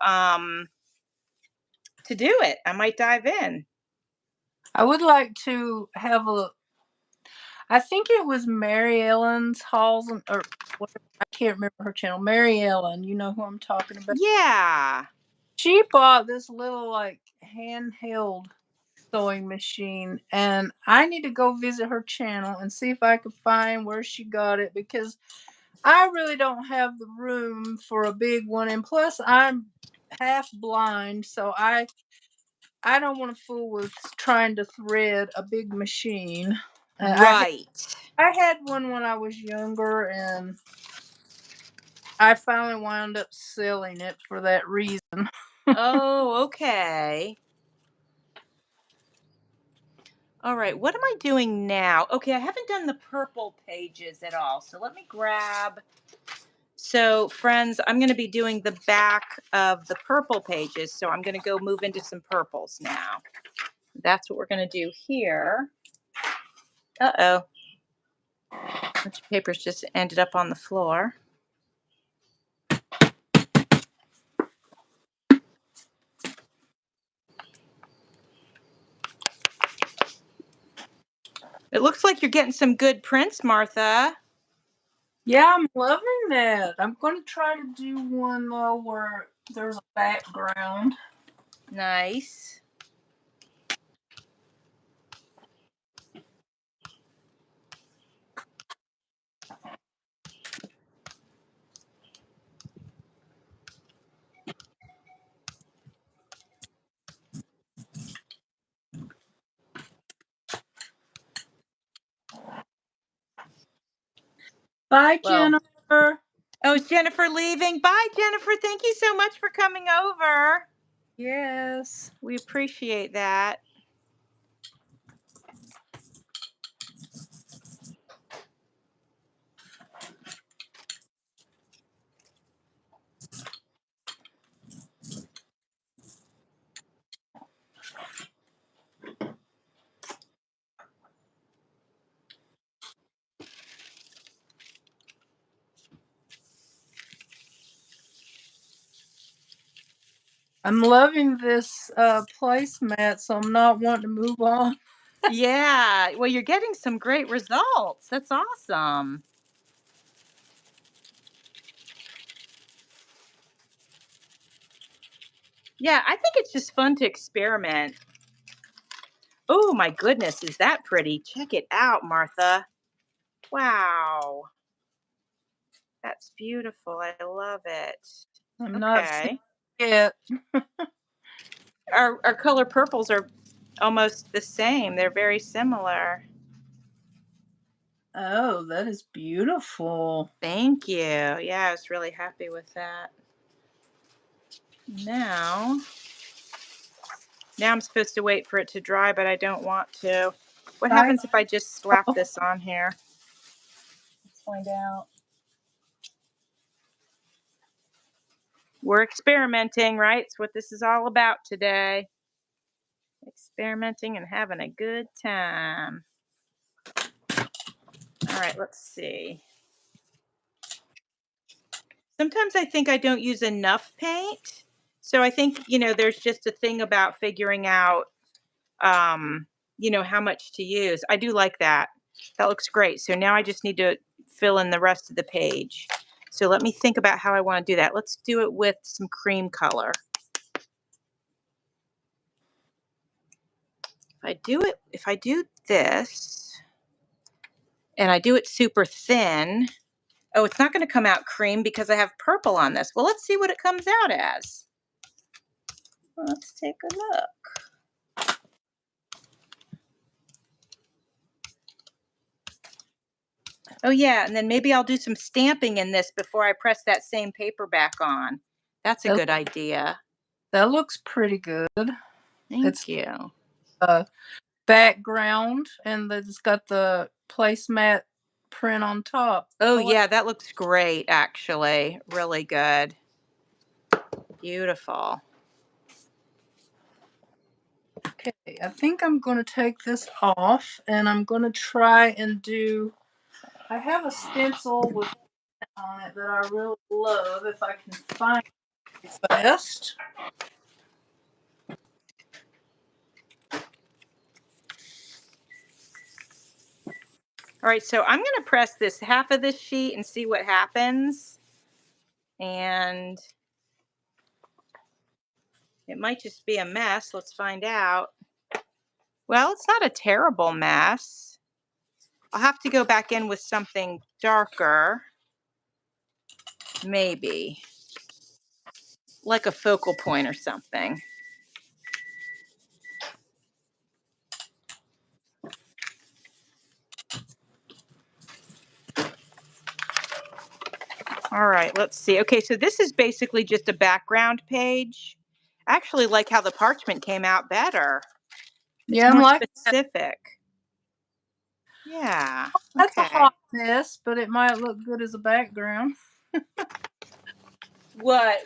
do it. I might dive in. I would like to have a. I think it was Mary Ellen's Halls or whatever. I can't remember her channel. Mary Ellen, you know who I'm talking about. Yeah. She bought this little like handheld sewing machine, and I need to go visit her channel and see if I can find where she got it because I really don't have the room for a big one, and plus I'm half blind, so I don't want to fool with trying to thread a big machine. Right. I had one when I was younger, and I finally wound up selling it for that reason. Oh, okay. All right, what am I doing now? Okay, I haven't done the purple pages at all. So let me grab. So friends, I'm going to be doing the back of the purple pages. So I'm going to go move into some purples now. That's what we're going to do here. Uh-oh. A bunch of papers just ended up on the floor. It looks like you're getting some good prints, Martha. Yeah, I'm loving that. I'm going to try to do one though where there's a background. Nice. Bye, Well, Jennifer. oh, is Jennifer leaving? Bye, Jennifer. Thank you so much for coming over. Yes. We appreciate that. I'm loving this placemat, so I'm not wanting to move on. Yeah. Well, you're getting some great results. That's awesome. Yeah, I think it's just fun to experiment. Oh, my goodness. Is that pretty? Check it out, Martha. Wow. That's beautiful. I love it. I'm not seeing Okay. it yet. Our color purples are almost the same. They're very similar. Oh, that is beautiful. Thank you. Yeah, I was really happy with that. Now, now I'm supposed to wait for it to dry, but I don't want to. What I happens if I just slap this on here? Let's find out. We're experimenting, right? It's what this is all about today. Experimenting and having a good time. All right, let's see. Sometimes I think I don't use enough paint. So I think, there's just a thing about figuring out, how much to use. I do like that. That looks great. So now I just need to fill in the rest of the page. So let me think about how I want to do that. Let's do it with some cream color. If I do this and I do it super thin, oh, it's not going to come out cream because I have purple on this. Well, let's see what it comes out as. Let's take a look. Oh, yeah, and then maybe I'll do some stamping in this before I press that same paper back on. That's a that, good idea. that looks pretty good. Thank It's you. a background and it's got the placemat print on top. Oh, I like. yeah, that looks great, actually. Really good. Beautiful. Okay, I think I'm going to take this off and I'm going to try and do. I have a stencil with on it that I really love if I can find it fast. All right, so I'm going to press this half of this sheet and see what happens. And it might just be a mess. Let's find out. Well, it's not a terrible mess. I'll have to go back in with something darker. Maybe. Like a focal point or something. All right, let's see. Okay, so this is basically just a background page. I actually like how the parchment came out better. It's Yeah, I'm more like specific. Yeah, that's a okay. hot mess, but it might look good as a background. What?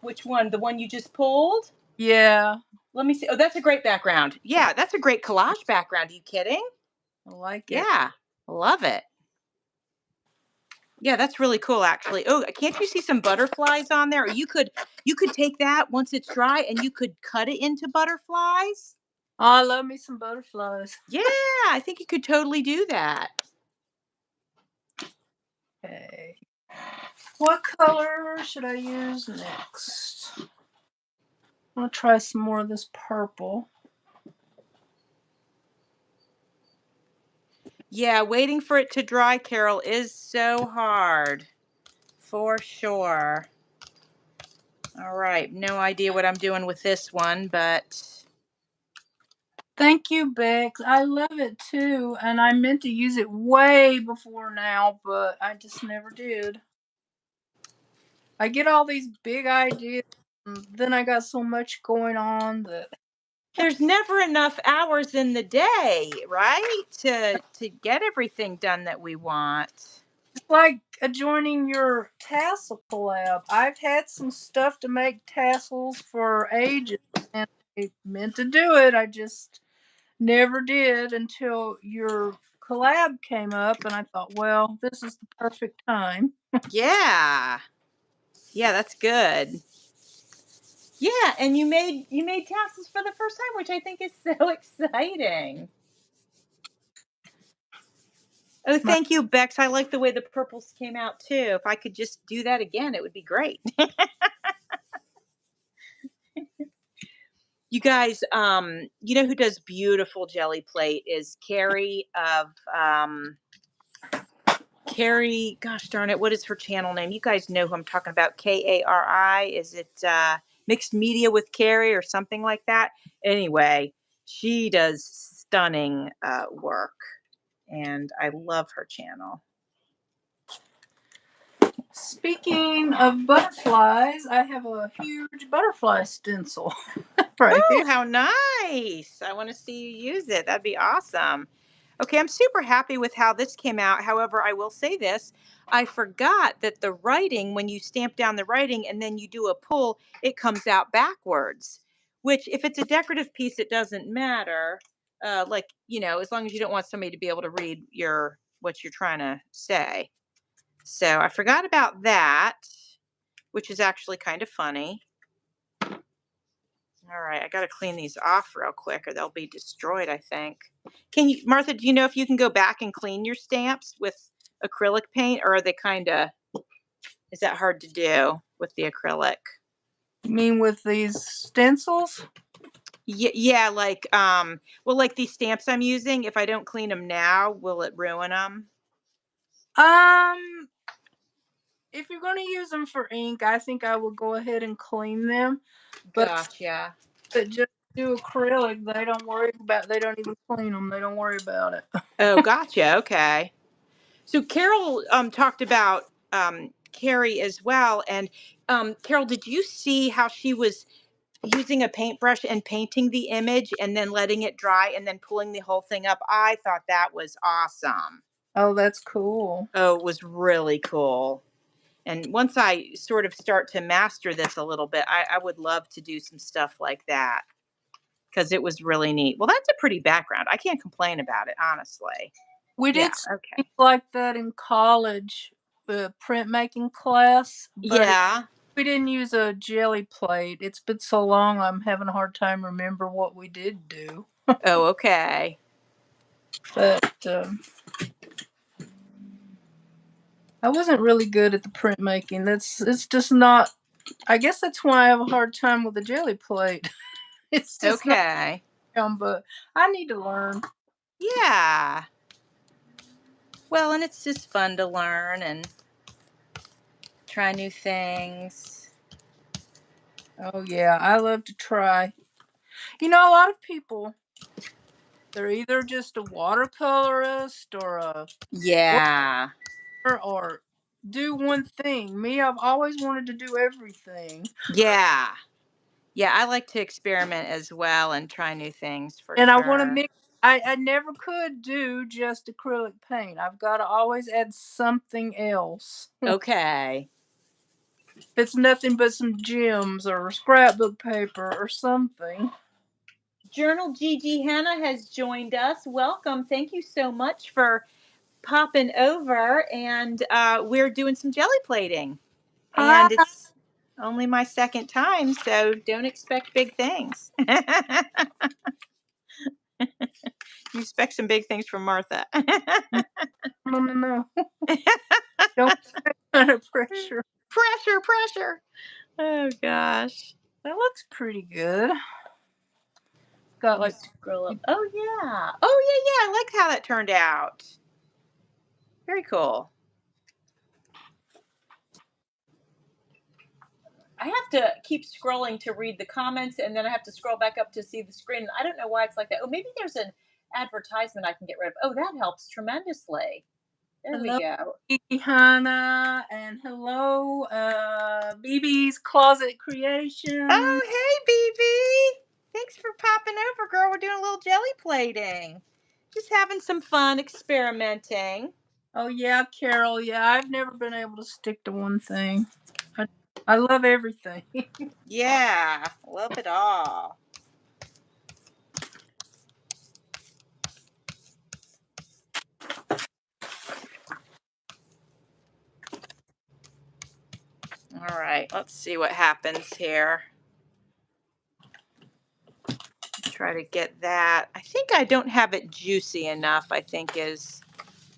Which one? The one you just pulled? Yeah, Let me see. Oh, that's a great background. Yeah, that's a great collage background. Are you kidding? I like it. Yeah, love it. Yeah, that's really cool actually. Oh, can't you see some butterflies on there? Or you could take that once it's dry and you could cut it into butterflies. Oh, I love me some butterflies. Yeah, I think you could totally do that. Okay. What color should I use next? I'm gonna try some more of this purple. Yeah, waiting for it to dry, Carol, is so hard. For sure. All right, no idea what I'm doing with this one, but Thank you, Bex. I love it too, and I meant to use it way before now, but I just never did. I get all these big ideas, and then I got so much going on that there's never enough hours in the day, right? To get everything done that we want. it's like joining your tassel collab. I've had some stuff to make tassels for ages, and I meant to do it. I just never did until your collab came up, and I thought, well, this is the perfect time. Yeah. Yeah, that's good. Yeah, and you made tassels for the first time, which I think is so exciting. Oh, My, thank you, Bex. I like the way the purples came out too. If I could just do that again, it would be great. You guys, you know who does beautiful jelly plate is Carrie of Carrie, gosh darn it, what is her channel name? You guys know who I'm talking about. Kari. Is it Mixed Media with Carrie or something like that? Anyway, she does stunning work, and I love her channel. speaking of butterflies, I have a huge butterfly stencil right here. Oh, how nice. I want to see you use it. That'd be awesome. Okay, I'm super happy with how this came out. However, I will say this. I forgot that the writing, when you stamp down the writing and then you do a pull, it comes out backwards, which if it's a decorative piece, it doesn't matter. Like, as long as you don't want somebody to be able to read what you're trying to say. So I forgot about that, which is actually kind of funny. All right, I got to clean these off real quick or they'll be destroyed, I think. Martha, do you know if you can go back and clean your stamps with acrylic paint, or are they is that hard to do with the acrylic? You mean with these stencils? Yeah, like, well, like these stamps I'm using, if I don't clean them now, will it ruin them? Um, if you're going to use them for ink, I think I will go ahead and clean them. But Gotcha. that just do acrylic, they don't worry about. They don't even clean them. They don't worry about it. Oh, gotcha. Okay. So Carol talked about Carrie as well. And Carol, did you see how she was using a paintbrush and painting the image and then letting it dry and then pulling the whole thing up? I thought that was awesome. Oh, that's cool. Oh, it was really cool. And once I sort of start to master this a little bit, I would love to do some stuff like that because it was really neat. Well, that's a pretty background. I can't complain about it, honestly. We Yeah. did Okay. things like that in college, the printmaking class, but Yeah. we didn't use a jelly plate. It's been so long, I'm having a hard time remember what we did do. Oh, okay. But I wasn't really good at the printmaking. It's just not. I guess that's why I have a hard time with the jelly plate. It's just not Okay. but I need to learn. Yeah. Well, and it's just fun to learn and try new things. Oh yeah, I love to try. You know, a lot of people, they're either just a watercolorist or a Yeah. or do one thing. Me, I've always wanted to do everything. Yeah. Yeah, I like to experiment as well and try new things for And I want to sure. mix. I never could do just acrylic paint. I've got to always add something else. Okay. It's nothing but some gems or scrapbook paper or something. Journal Gigi Hannah has joined us. Welcome. Thank you so much for popping over. And we're doing some jelly plating. Hi. And it's only my second time, so don't expect big things. You expect some big things from Martha. No, no, no. Don't put that kind of pressure. Pressure, pressure. Oh gosh. That looks pretty good. Got Let me like scroll up. two. Oh yeah. Oh yeah, yeah. I like how that turned out. Very cool. I have to keep scrolling to read the comments, and then I have to scroll back up to see the screen. I don't know why it's like that. Oh, maybe there's an advertisement I can get rid of. Oh, that helps tremendously. There we Hello, go. Kiki Hannah, and hello, BB's Closet Creation. Oh, hey, BB. Thanks for popping over, girl. We're doing a little jelly plating. Just having some fun experimenting. Oh yeah, Carol. Yeah, I've never been able to stick to one thing. I, I love everything. Yeah, love it all. All right, let's see what happens here. Try to get that. I think I don't have it juicy enough, I think is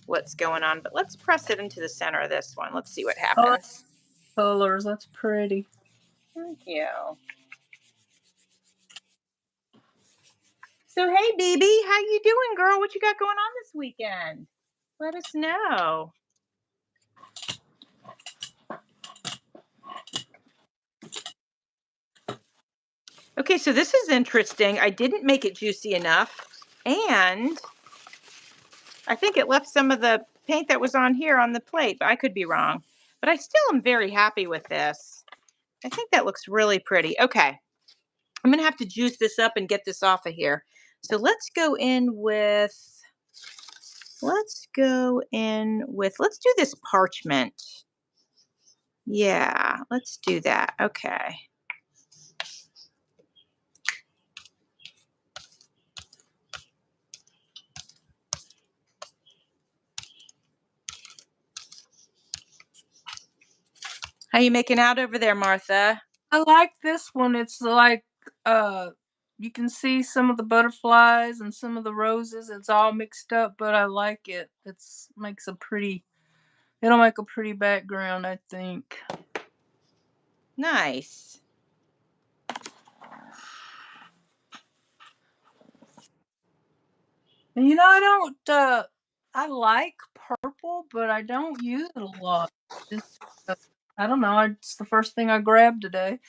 what's going on. But let's press it into the center of this one. Let's see what Oh, happens. colors. That's pretty. Thank you. So hey, BB, how you doing, girl? What you got going on this weekend? Let us know. Okay, so this is interesting. I didn't make it juicy enough, and I think it left some of the paint that was on here on the plate, but I could be wrong. But I still am very happy with this. I think that looks really pretty. Okay, I'm gonna have to juice this up and get this off of here. So let's go in with, let's do this parchment. Yeah, let's do that. Okay. How you making out over there, Martha? I like this one. It's like uh you can see some of the butterflies and some of the roses. It's all mixed up, but I like it. It's makes a pretty it'll make a pretty background, I think. Nice. And I don't I like purple, but I don't use it a lot. It's I don't know, it's the first thing I grabbed today.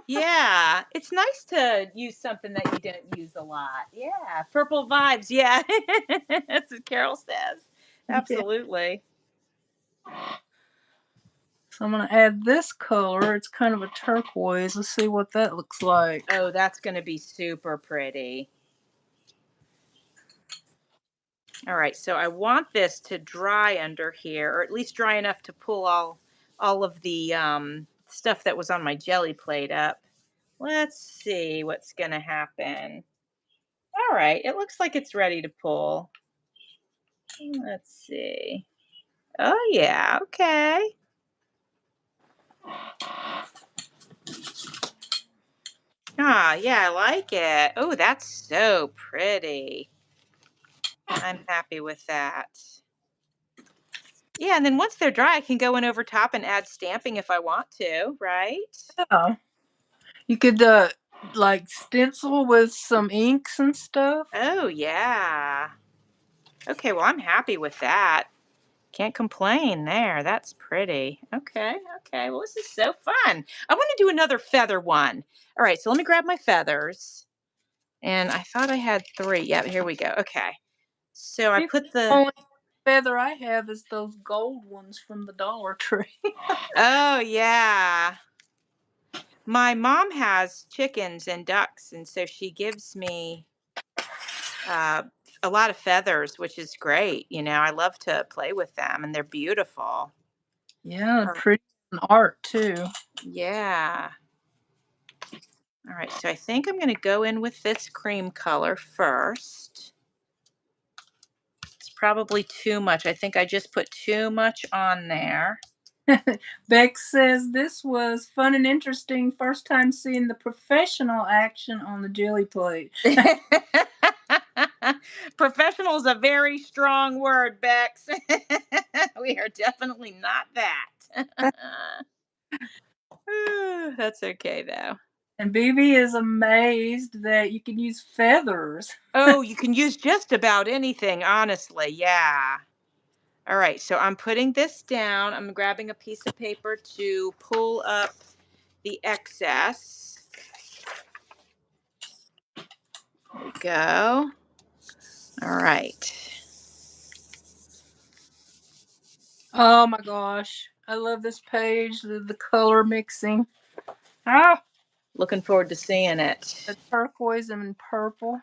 Yeah, it's nice to use something that you didn't use a lot. Yeah, purple vibes. Yeah, that's what Carol says. Yeah. Absolutely. So I'm gonna add this color. It's kind of a turquoise. Let's see what that looks like. Oh, that's going to be super pretty. All right, so I want this to dry under here, or at least dry enough to pull all of the stuff that was on my jelly plate up. Let's see what's going to happen. All right, it looks like it's ready to pull. Let's see. Oh yeah, okay. Ah, yeah, I like it. Oh, that's so pretty. I'm happy with that. Yeah, and then once they're dry, I can go in over top and add stamping if I want to, right? Yeah. You could like stencil with some inks and stuff. Oh, yeah. Okay, well, I'm happy with that. Can't complain there. That's pretty. Okay, okay. Well, this is so fun. I want to do another feather one. All right, so let me grab my feathers. And I thought I had 3. Yep, here we go. Okay. So I The put the, only feather I have is those gold ones from the Dollar Tree. oh, yeah. My mom has chickens and ducks, and so she gives me uh, a lot of feathers, which is great. I love to play with them, and they're beautiful. Yeah, All right. pretty art too. Yeah. All right, so I think I'm going to go in with this cream color first. It's probably too much. I think I just put too much on there. Beck says this was fun and interesting. First time seeing the professional action on the jelly plate. Professional is a very strong word, Bex. We are definitely not that. That's okay, though. And BB is amazed that you can use feathers. Oh, you can use just about anything, honestly. Yeah. All right, so I'm putting this down. I'm grabbing a piece of paper to pull up the excess. There we go. All right. Oh my gosh. I love this page, the color mixing. Ah, Looking forward to seeing it. the turquoise and purple.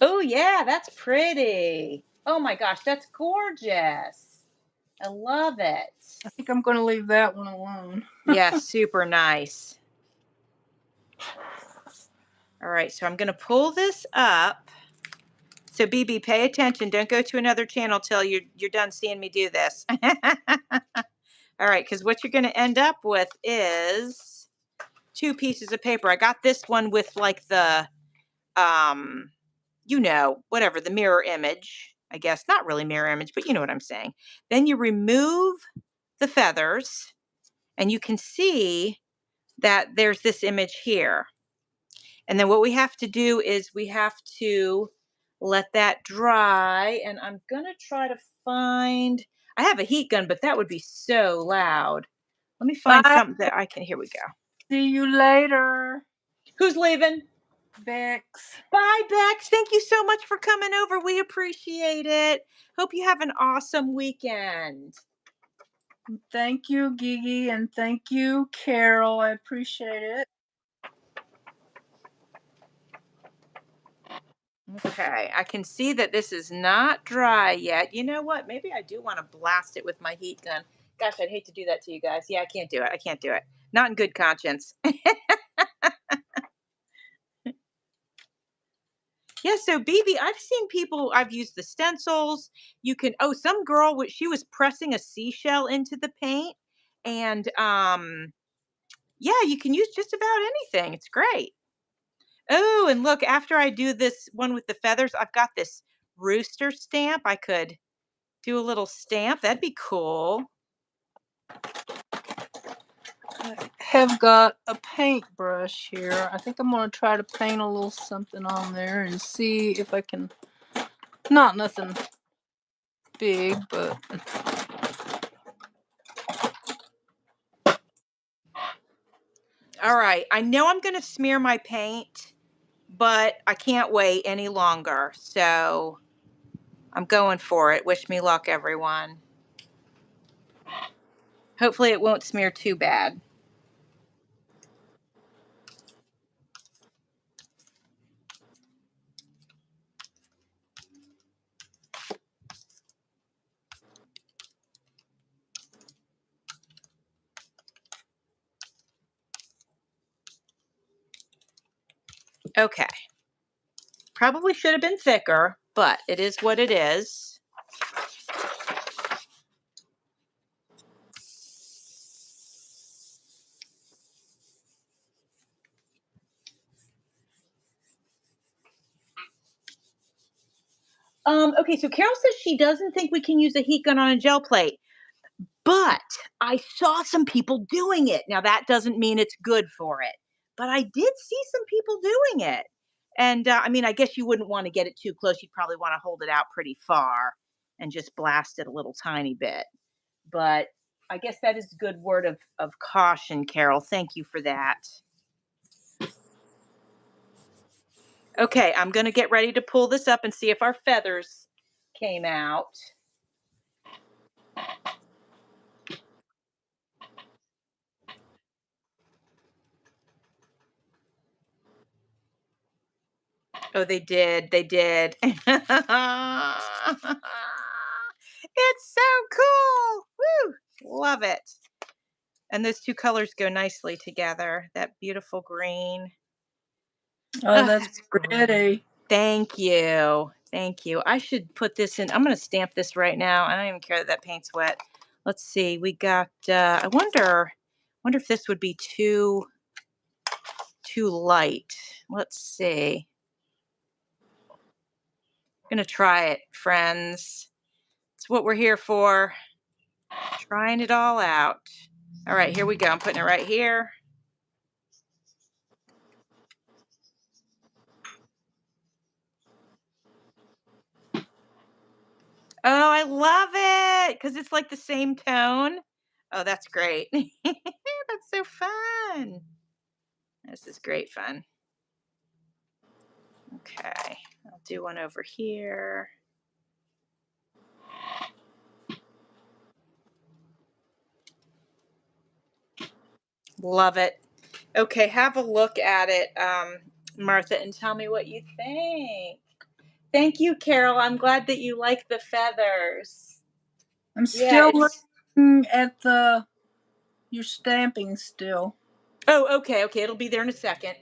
Oh, yeah, that's pretty. Oh my gosh, that's gorgeous. I love it. I think I'm going to leave that one alone. Yeah, super nice. All right, so I'm going to pull this up. So BB, pay attention. Don't go to another channel till you're done seeing me do this. All right, because what you're going to end up with is two pieces of paper. I got this one with like the, whatever, the mirror image. I guess not really mirror image, but you know what I'm saying. Then you remove the feathers, and you can see that there's this image here. And then what we have to do is we have to let that dry. And I'm going to try to find, I have a heat gun, but that would be so loud. Let me find Bye. something that I can, here we go. See you later, Who's leaving? Bex. Bye, Bex. Thank you so much for coming over. We appreciate it. Hope you have an awesome weekend. Thank you, Gigi, and thank you, Carol. I appreciate it. Okay, I can see that this is not dry yet. You know what? Maybe I do want to blast it with my heat gun. Gosh, I'd hate to do that to you guys. Yeah, I can't do it. I can't do it. Not in good conscience. Yeah, so BB, I've seen people, I've used the stencils. You can, oh, some girl, she was pressing a seashell into the paint. And yeah, you can use just about anything. It's great. Oh, and look, after I do this one with the feathers, I've got this rooster stamp. I could do a little stamp. That'd be cool. I have got a paintbrush here. I think I'm going to try to paint a little something on there and see if I can. Not nothing big, but. All right. I know I'm going to smear my paint, but I can't wait any longer. So I'm going for it. Wish me luck, everyone. Hopefully it won't smear too bad. Okay. Probably should have been thicker, but it is what it is. Okay, so Carol says she doesn't think we can use a heat gun on a gel plate, but I saw some people doing it. Now, that doesn't mean it's good for it, but I did see some people doing it. And I mean, I guess you wouldn't want to get it too close. You'd probably want to hold it out pretty far and just blast it a little tiny bit. But I guess that is a good word of caution, Carol. Thank you for that. Okay, I'm going to get ready to pull this up and see if our feathers came out. Oh, they did. They did. It's so cool. Woo! Love it. And those two colors go nicely together. That beautiful green. Oh, Oh, that's that's great. pretty. Thank you. Thank you. I should put this in. I'm going to stamp this right now. I don't even care that paint's wet. Let's see. We got, I wonder if this would be too light. Let's see. Gonna try it, friends. It's what we're here for. Trying it all out. All right, here we go. I'm putting it right here. Oh, I love it because it's like the same tone. Oh, that's great. That's so fun. This is great fun. Okay, I'll do one over here. Love it. Okay, have a look at it, Martha, and tell me what you think. Thank you, Carol. I'm glad that you like the feathers. I'm Yeah, still it's looking at the your stamping still. oh, okay, okay. It'll be there in a second.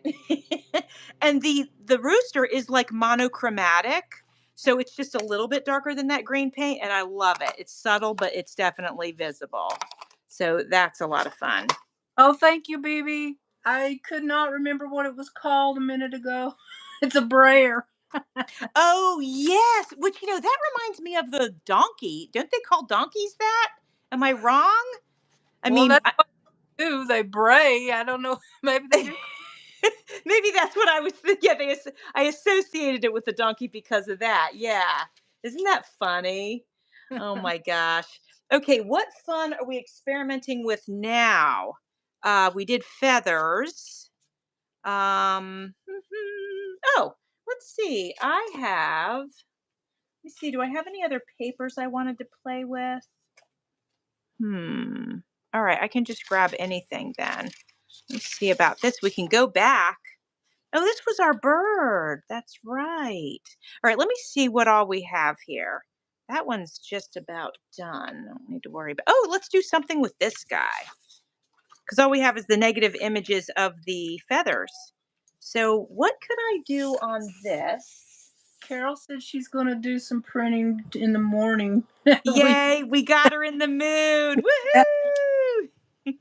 And the rooster is like monochromatic, so it's just a little bit darker than that green paint, and I love it. It's subtle, but it's definitely visible. So that's a lot of fun. Oh, thank you, BB. I could not remember what it was called a minute ago. It's a brayer. Oh, yes. Which, that reminds me of the donkey. Don't they call donkeys that? Am I wrong? I Well, mean, that's what they do. They bray. I don't know. Maybe they do. maybe that's what I was thinking. Yeah, I associated it with the donkey because of that. Yeah. Isn't that funny? Oh my gosh. Okay, what fun are we experimenting with now? We did feathers. Oh, let's see. Let me see, do I have any other papers I wanted to play with? Hmm. All right, I can just grab anything then. Let's see about this. We can go back. Oh, this was our bird. That's right. All right, let me see what all we have here. That one's just about done. Don't need to worry about. Oh, let's do something with this guy. Because all we have is the negative images of the feathers. So what could I do on this? Carol said she's going to do some printing in the morning. we Yay, we got her in the mood. Woohoo!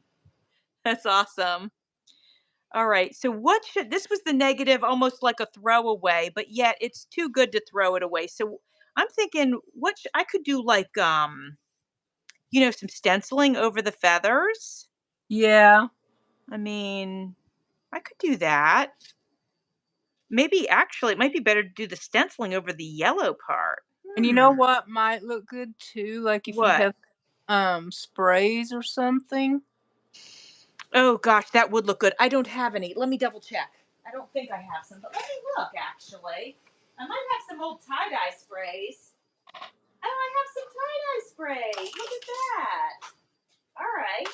That's awesome. All right. So what should this was the negative, almost like a throwaway, but yet it's too good to throw it away. So I'm thinking I could do like some stenciling over the feathers. Yeah. I mean, I could do that. Maybe actually it might be better to do the stenciling over the yellow part. And you know Hmm. what might look good too? Like if you What? have sprays or something. Oh gosh, that would look good. I don't have any. Let me double check. I don't think I have some, but let me look actually. I might have some old tie-dye sprays. Oh, I have some tie-dye spray. Look at that. All right.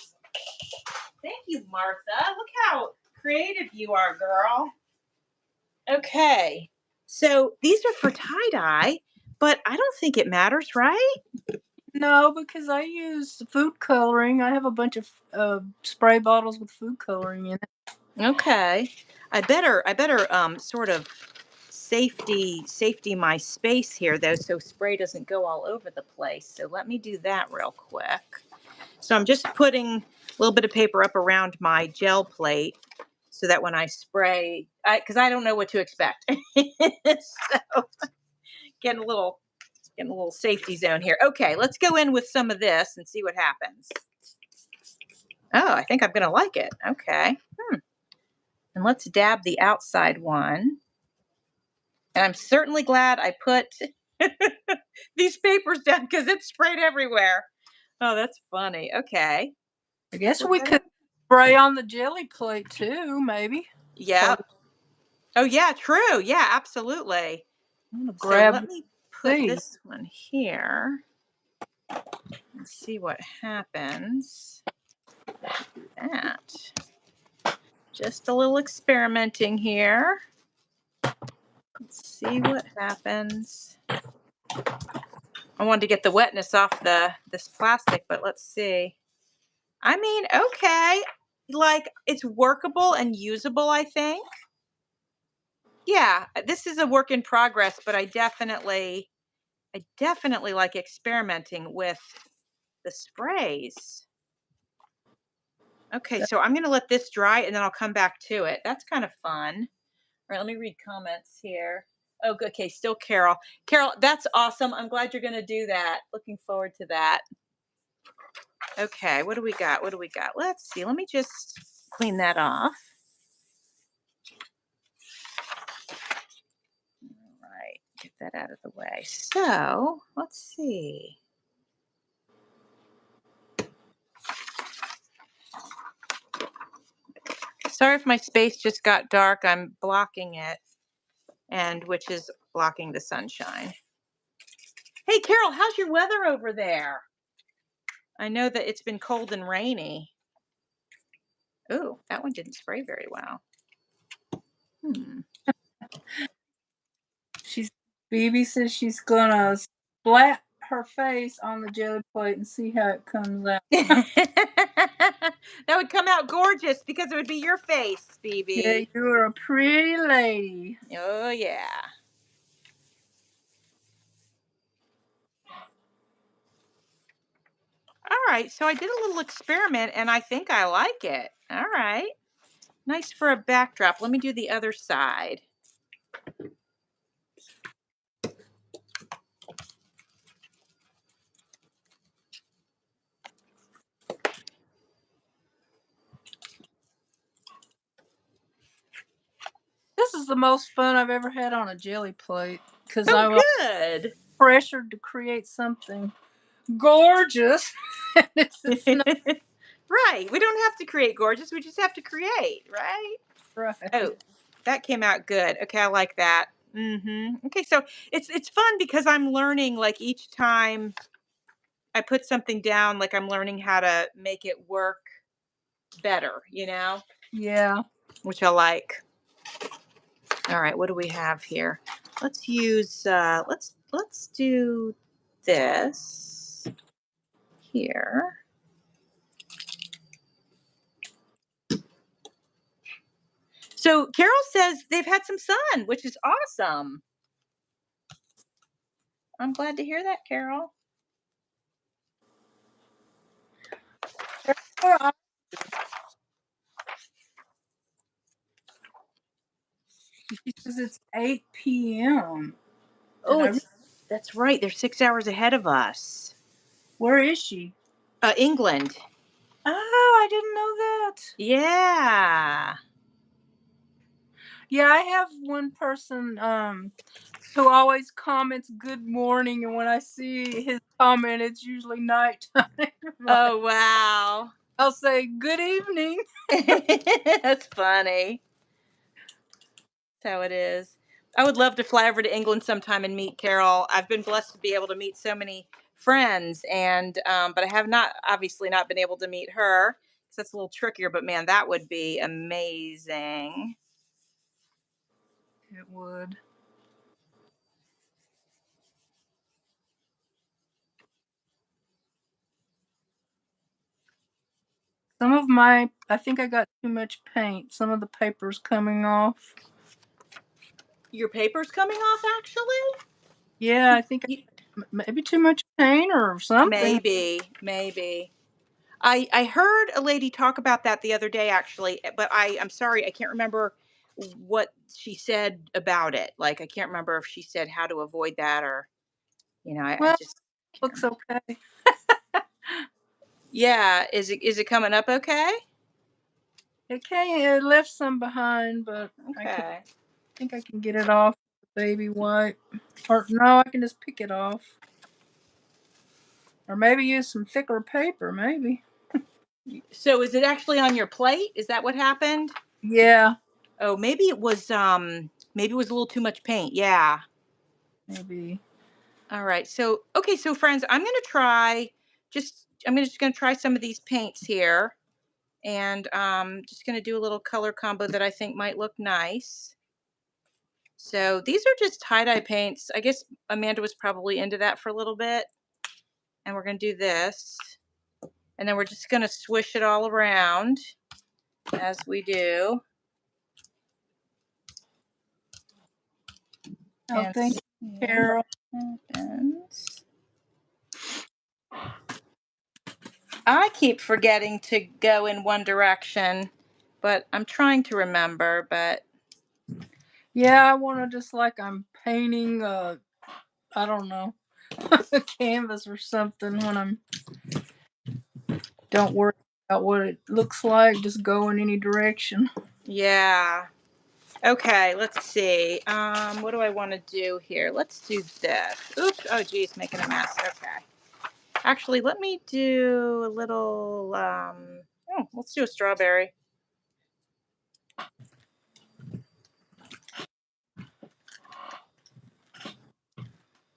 Thank you, Martha. Look how creative you are, girl. Okay. So these are for tie-dye, but I don't think it matters, right? No, because I use food coloring. I have a bunch of spray bottles with food coloring in it. Okay. I better sort of safety my space here though so spray doesn't go all over the place. So let me do that real quick. So I'm just putting a little bit of paper up around my gel plate so that when I spray, because I don't know what to expect. So getting a little safety zone here. Okay, let's go in with some of this and see what happens. Oh, I think I'm gonna like it. Okay. And let's dab the outside one. And I'm certainly glad I put these papers down because it's sprayed everywhere. Oh, that's funny. Okay. I guess We're we gonna could spray on the jelly plate too, maybe. So Yep. Oh yeah, true. Yeah, absolutely. I'm gonna So grab let one me of put these. this one here and see what happens. Do that. Just a little experimenting here. Let's see what happens. I wanted to get the wetness off this plastic, but let's see. I mean, okay. Like it's workable and usable, I think. Yeah, this is a work in progress, but I definitely like experimenting with the sprays. Okay, so I'm going to let this dry and then I'll come back to it. That's kind of fun. All right, let me read comments here. Oh, good. Okay, still Carol. Carol, that's awesome. I'm glad you're going to do that. Looking forward to that. Okay, what do we got? What do we got? Let's see. Let me just clean that off. All right, get that out of the way. So, let's see. Sorry if my space just got dark. I'm blocking it, and which is blocking the sunshine. Hey, Carol, how's your weather over there? I know that it's been cold and rainy. Ooh, that one didn't spray very well. Hmm. Phoebe says she's gonna splat her face on the jelly plate and see how it comes out. That would come out gorgeous because it would be your face, Yeah, Phoebe. you're a pretty lady. Oh, yeah. All right, so I did a little experiment and I think I like it. All right. Nice for a backdrop. Let me do the other side. This is the most fun I've ever had on a jelly plate because Oh, I was good. pressured to create something gorgeous. And it's not Right. We don't have to create gorgeous. We just have to create, right? right. Oh, that came out good. Okay, I like that. Okay, so it's fun because I'm learning like each time I put something down, like I'm learning how to make it work better, Yeah. which I like. All right, what do we have here? Let's use let's do this here. So Carol says they've had some sun, which is awesome. I'm glad to hear that, Carol. Where are- She says it's 8 p.m. And Oh, that's right. They're 6 hours ahead of us. where is she? England. Oh, I didn't know that. Yeah. Yeah, I have one person who always comments good morning, and when I see his comment it's usually nighttime. Like, Oh, wow. I'll say good evening. That's funny. That's how it is. I would love to fly over to England sometime and meet Carol. I've been blessed to be able to meet so many friends, and but I have not obviously not been able to meet her because that's a little trickier. But man, that would be amazing. It would. Some of my, I think I got too much paint. Some of the paper's coming off. Your paper's coming off, actually. Yeah, I think You, maybe too much paint or something. maybe. I heard a lady talk about that the other day, actually, but I'm sorry, I can't remember what she said about it. Like, I can't remember if she said how to avoid that or, I Well, just can't looks remember. okay. Yeah, is it coming up okay? It left some behind, but Okay. think I can get it off with the baby wipe. Or no, I can just pick it off. Or maybe use some thicker paper, maybe. So is it actually on your plate? Is that what happened? Yeah, Oh, maybe it was a little too much paint. Yeah. maybe. All right. So, okay, so friends, I'm just going to try some of these paints here. And just going to do a little color combo that I think might look nice. So these are just tie-dye paints. I guess Amanda was probably into that for a little bit. And we're going to do this. And then we're just going to swish it all around as we do. Oh, And thank see you, what Carol. happens. I keep forgetting to go in one direction, but I'm trying to remember. But Yeah, I wanna just like I'm painting, I don't know, a canvas or something when I'm don't worry about what it looks like, just go in any direction. Yeah. Okay, let's see. What do I want to do here? Let's do this. Oops. Oh, geez, making a mess. Okay. Actually, let me do a little. Oh, let's do a strawberry.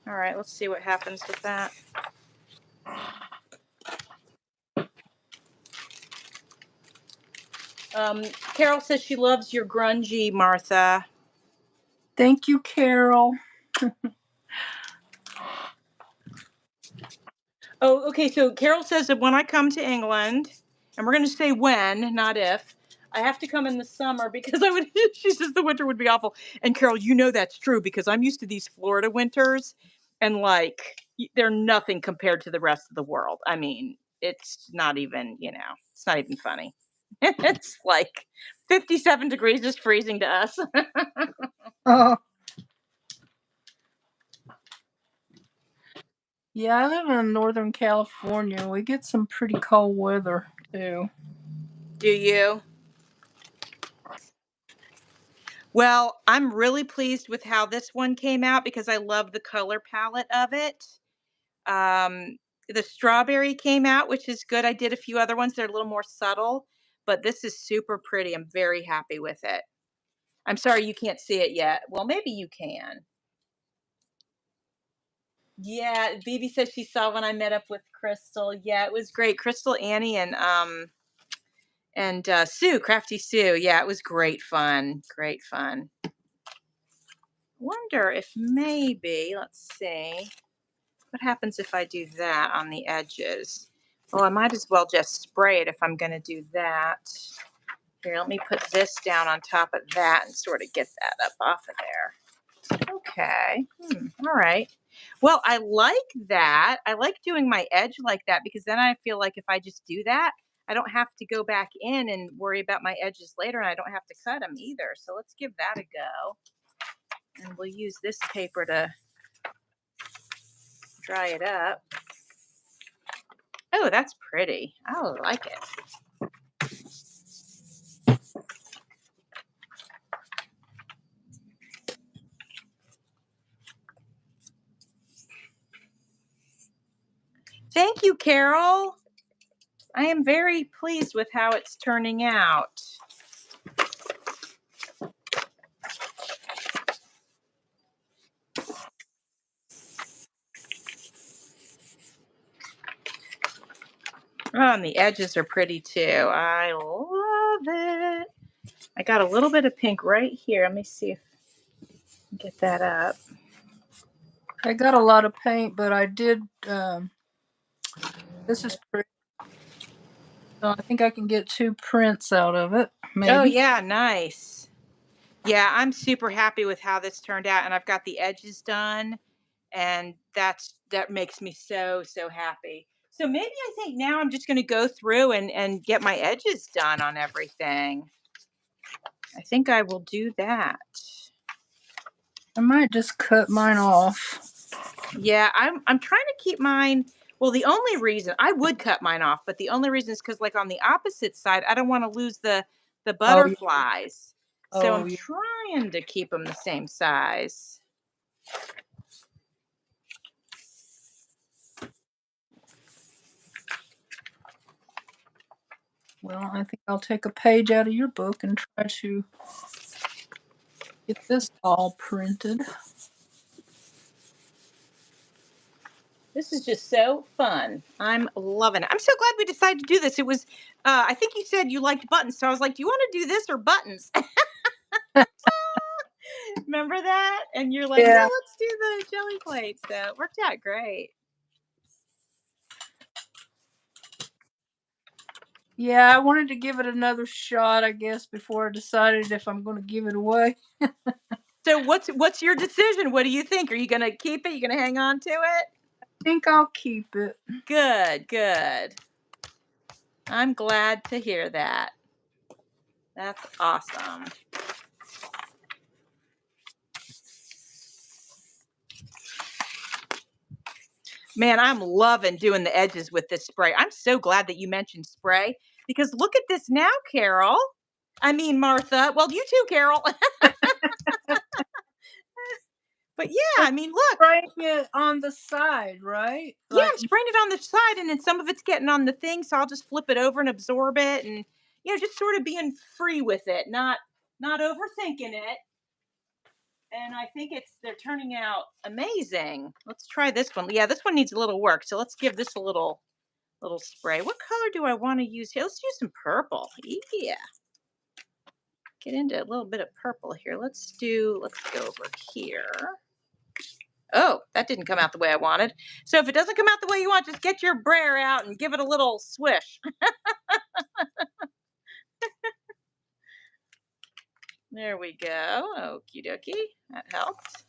All right, let's see what happens with that. Carol says she loves your grungy, Martha. Thank you, Carol. Oh, okay. So Carol says that when I come to England, and we're going to say when, not if, I have to come in the summer because I would. She says the winter would be awful. And Carol, you know that's true because I'm used to these Florida winters, and like they're nothing compared to the rest of the world. I mean, it's not even. It's not even funny. It's like 57 degrees is freezing to us. Oh, yeah, I live in Northern California. We get some pretty cold weather too. Do you? Well, I'm really pleased with how this one came out because I love the color palette of it. Um, the strawberry came out, which is good. I did a few other ones that are a little more subtle, but this is super pretty. I'm very happy with it. I'm sorry you can't see it yet. Well, maybe you can. Yeah, Bibi says she saw when I met up with Crystal. Yeah, it was great. Crystal, Annie, and Sue, Crafty Sue. Yeah, it was great fun. Great fun. Wonder if maybe, let's see. What happens if I do that on the edges? Well, I might as well just spray it if I'm going to do that. Here, let me put this down on top of that and sort of get that up off of there. Okay. All right. Well, I like that. I like doing my edge like that because then I feel like if I just do that, I don't have to go back in and worry about my edges later, and I don't have to cut them either. So let's give that a go. And we'll use this paper to dry it up. Oh, that's pretty. I like it. Thank you, Carol. I am very pleased with how it's turning out. Oh, and the edges are pretty too. I love it. I got a little bit of pink right here. Let me see if I can get that up. I got a lot of paint, but I did. This is pretty. So I think I can get 2 prints out of it, Oh, maybe. yeah, nice. Yeah, I'm super happy with how this turned out, and I've got the edges done, and that makes me so happy. So maybe I think now I'm just going to go through and get my edges done on everything. I think I will do that. I might just cut mine off. Yeah, I'm trying to keep mine. Well, the only reason I would cut mine off, but the only reason is because like on the opposite side, I don't want to lose the Oh yeah. butterflies. So I'm Oh yeah. trying to keep them the same size. Well, I think I'll take a page out of your book and try to get this all printed. This is just so fun. I'm loving it. I'm so glad we decided to do this. It was, I think you said you liked buttons, so I was like, do you want to do this or buttons? Remember that? And you're like, no, Yeah. let's do the jelly plates. So it worked out great. Yeah, I wanted to give it another shot, I guess, before I decided if I'm going to give it away. So what's your decision? What do you think? Are you gonna keep it? You gonna hang on to it? I think I'll keep it. Good, good. I'm glad to hear that. That's awesome. Man, I'm loving doing the edges with this spray. I'm so glad that you mentioned spray because look at this now, Carol. I mean, Martha. Well, you too, Carol. But yeah, I mean, look. Spraying it on the side, right? Yeah, Like, I'm spraying it on the side and then some of it's getting on the thing, so I'll just flip it over and absorb it and just sort of being free with it, not overthinking it. And I think they're turning out amazing. Let's try this one. Yeah, this one needs a little work. So let's give this a little spray. What color do I want to use here? Let's use some purple. Yeah. Get into a little bit of purple here. Let's go over here. Oh, that didn't come out the way I wanted. So if it doesn't come out the way you want, just get your brayer out and give it a little swish. There we go. Okie dokie. That helped.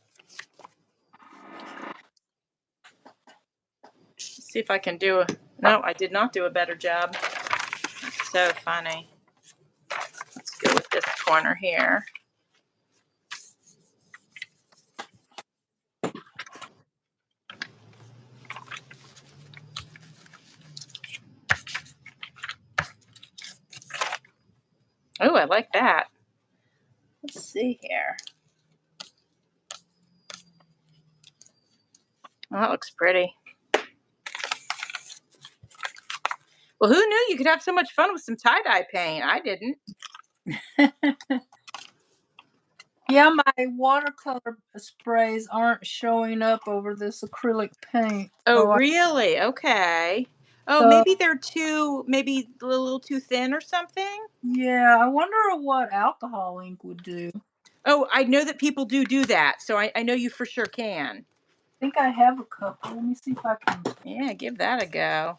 Let's see if I can do a. No, I did not do a better job. That's so funny. Let's go with this corner here. Oh, I like that. Let's see here. Oh, that looks pretty. Well, who knew you could have so much fun with some tie-dye paint? I didn't. yeah, my watercolor sprays aren't showing up over this acrylic paint. Oh, really? Okay. Oh, So maybe they're maybe a little too thin or something? yeah, I wonder what alcohol ink would do. Oh, I know that people do that, so I know you for sure can. I think I have a couple. Let me see if I can. Yeah, give that a go.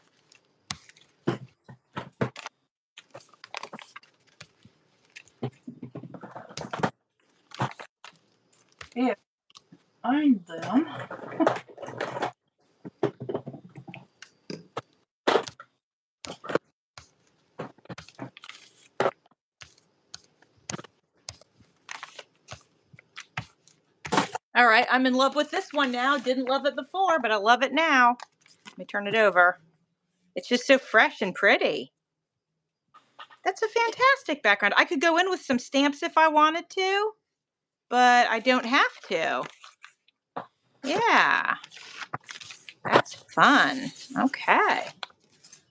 Yeah, find them. All right, I'm in love with this one now. Didn't love it before, but I love it now. Let me turn it over. It's just so fresh and pretty. That's a fantastic background. I could go in with some stamps if I wanted to, but I don't have to. Yeah, that's fun. Okay.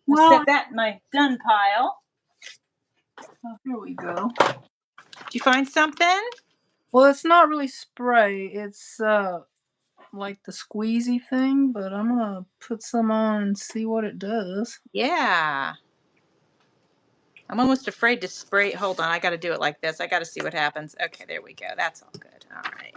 We'll Well, set that in my done pile. oh, here we go. Did you find something? Well, it's not really spray. It's like the squeezy thing, but I'm gonna put some on and see what it does. Yeah. I'm almost afraid to spray. Hold on, I got to do it like this. I got to see what happens. Okay, there we go. That's all good. All right.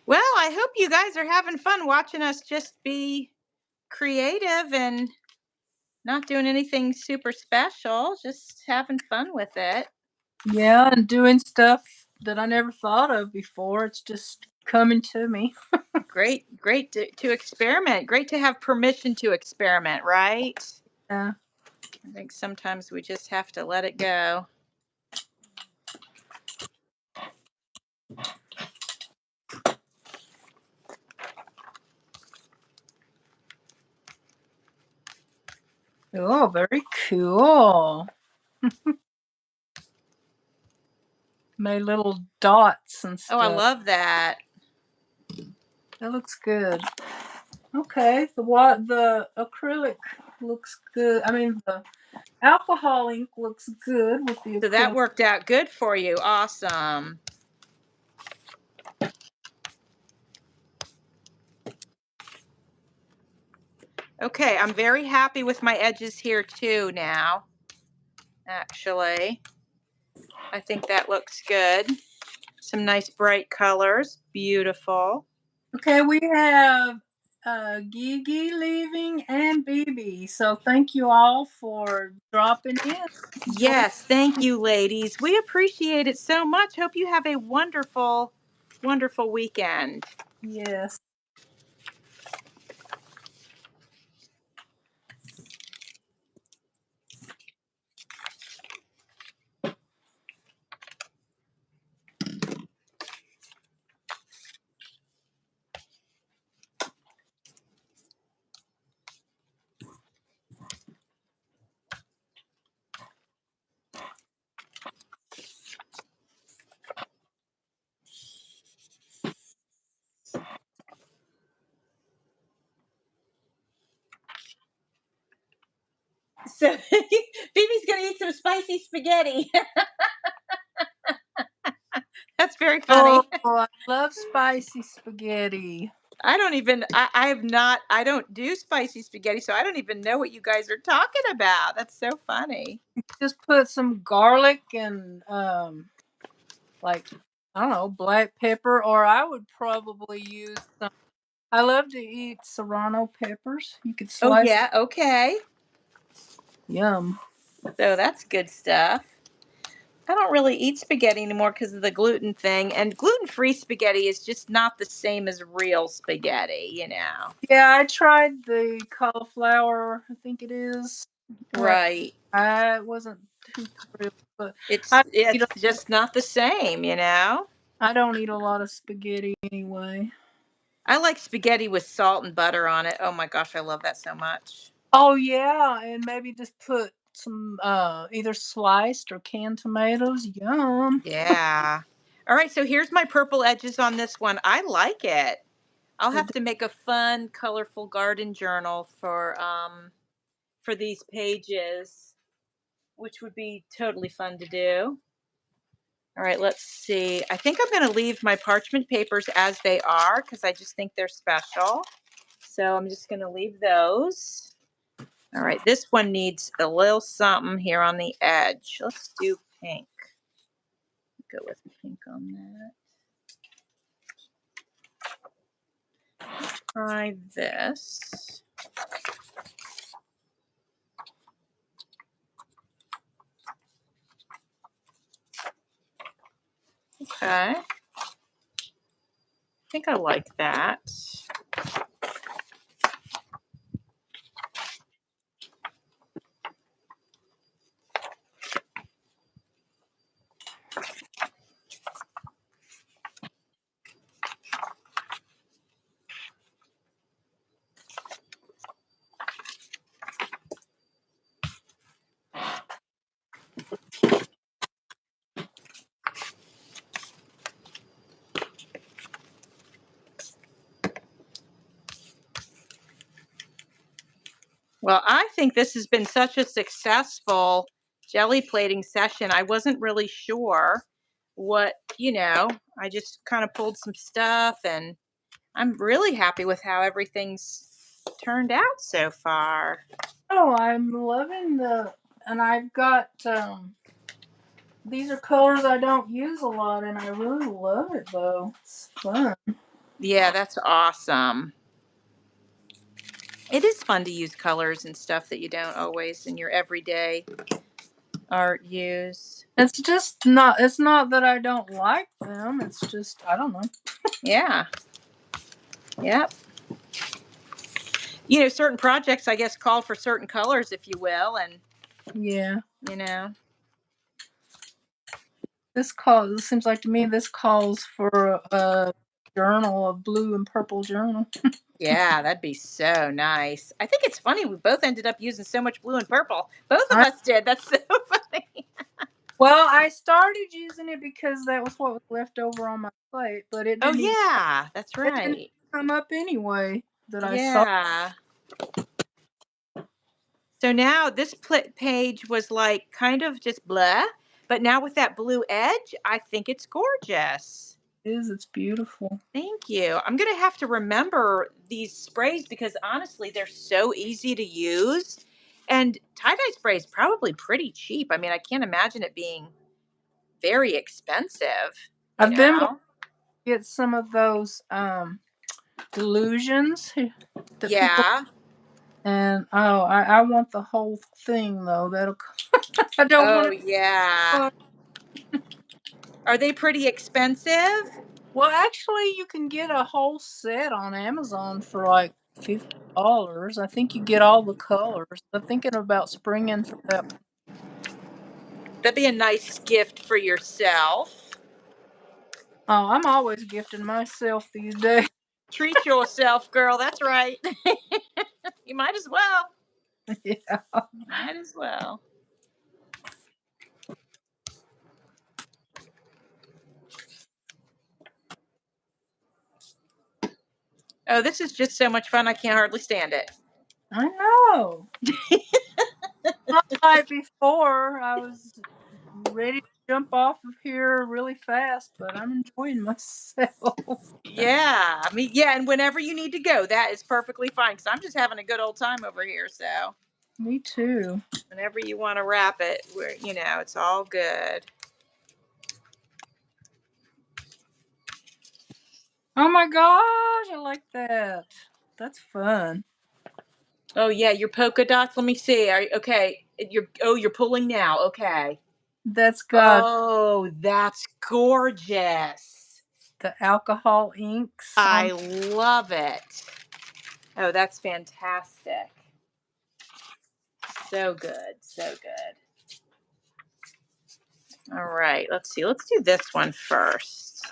Well, I hope you guys are having fun watching us just be creative and not doing anything super special, just having fun with it. Yeah, and doing stuff that I never thought of before. It's just coming to me. Great to experiment. Great to have permission to experiment, right? Yeah. I think sometimes we just have to let it go. Oh, very cool. Made little dots and Oh, I stuff. love that. That looks good. Okay, the acrylic looks good. I mean, the alcohol ink looks good with the So that acrylic. worked out good for you. Awesome. Okay, I'm very happy with my edges here too now. Actually, I think that looks good. Some nice bright colors. Beautiful. Okay, we have Gigi leaving and and BB. So thank you all for dropping in. Join. Yes, thank you, ladies. We appreciate it so much. Hope you have a wonderful, wonderful weekend. Yes. So Phoebe's gonna eat some spicy spaghetti. That's very Oh, funny. I love spicy spaghetti. I have not, I don't do spicy spaghetti, so I don't even know what you guys are talking about. That's so funny. Just put some garlic and like I don't know, black pepper, or I would probably use some. I love to eat serrano peppers. You could Oh, slice. yeah, okay. Yum. So that's good stuff. I don't really eat spaghetti anymore because of the gluten thing, and gluten-free spaghetti is just not the same as real spaghetti. Yeah, I tried the cauliflower. I think it is. What Right. I wasn't too thrilled, but It's I don't eat it's a, just not the same. I don't eat a lot of spaghetti anyway. I like spaghetti with salt and butter on it. Oh my gosh, I love that so much. Oh yeah, and maybe just put some either sliced or canned tomatoes. Yum. Yeah. All right, so here's my purple edges on this one. I like it. I'll It have to make a fun, colorful garden journal for these pages, which would be totally fun to do. All right, let's see. I think I'm going to leave my parchment papers as they are because I just think they're special. So I'm just going to leave those. All right, this one needs a little something here on the edge. Let's do pink. Go with pink on that. Try this. Okay. I think I like that. Well, I think this has been such a successful jelly plating session. I wasn't really sure I just kind of pulled some stuff and I'm really happy with how everything's turned out so far. Oh, I'm loving and I've got these are colors I don't use a lot, and I really love it though. It's fun. Yeah, that's awesome. It is fun to use colors and stuff that you don't always in your everyday art use. It's just not. It's not that I don't like them. It's just I don't know. Yeah. Yep. Certain projects, I guess, call for certain colors, if you will, and Yeah. you know. This seems like to me this calls for a journal, a blue and purple journal. Yeah, that'd be so nice. I think it's funny we both ended up using so much blue and purple. Both of I, us did. That's so funny. well, I started using it because that was what was left over on my plate, but Oh yeah, that's it didn't right. come up anyway that I saw. Yeah. So now this page was like kind of just blah, but now with that blue edge, I think it's gorgeous. It is. It's beautiful. Thank you. I'm going to have to remember these sprays because honestly, they're so easy to use. And tie-dye spray is probably pretty cheap. I mean, I can't imagine it being very expensive, you I've been wanting know? to get some of those delusions that people Yeah. And I want the whole thing though. That'll I don't want Oh, it. yeah. Are they pretty expensive? Well, actually, you can get a whole set on Amazon for like $50. I think you get all the colors. I'm thinking about springing for that. That'd be a nice gift for yourself. Oh, I'm always gifting myself these days. Treat yourself, girl. That's right. You might as well. Yeah. Might as well. Oh, this is just so much fun. I can't hardly stand it. I know. Not like before. I was ready to jump off of here really fast, but I'm enjoying myself. Yeah. I mean, yeah. And whenever you need to go, that is perfectly fine because I'm just having a good old time over here. So Me too. whenever you want to wrap it, it's all good. Oh my gosh, I like that. That's fun. Oh, yeah. Your polka dots. Let me see. Okay? You're pulling now. Okay. That's got Oh, that's gorgeous. the alcohol inks I on. love it. Oh, that's fantastic. So good. So good. All right. Let's see. Let's do this one first.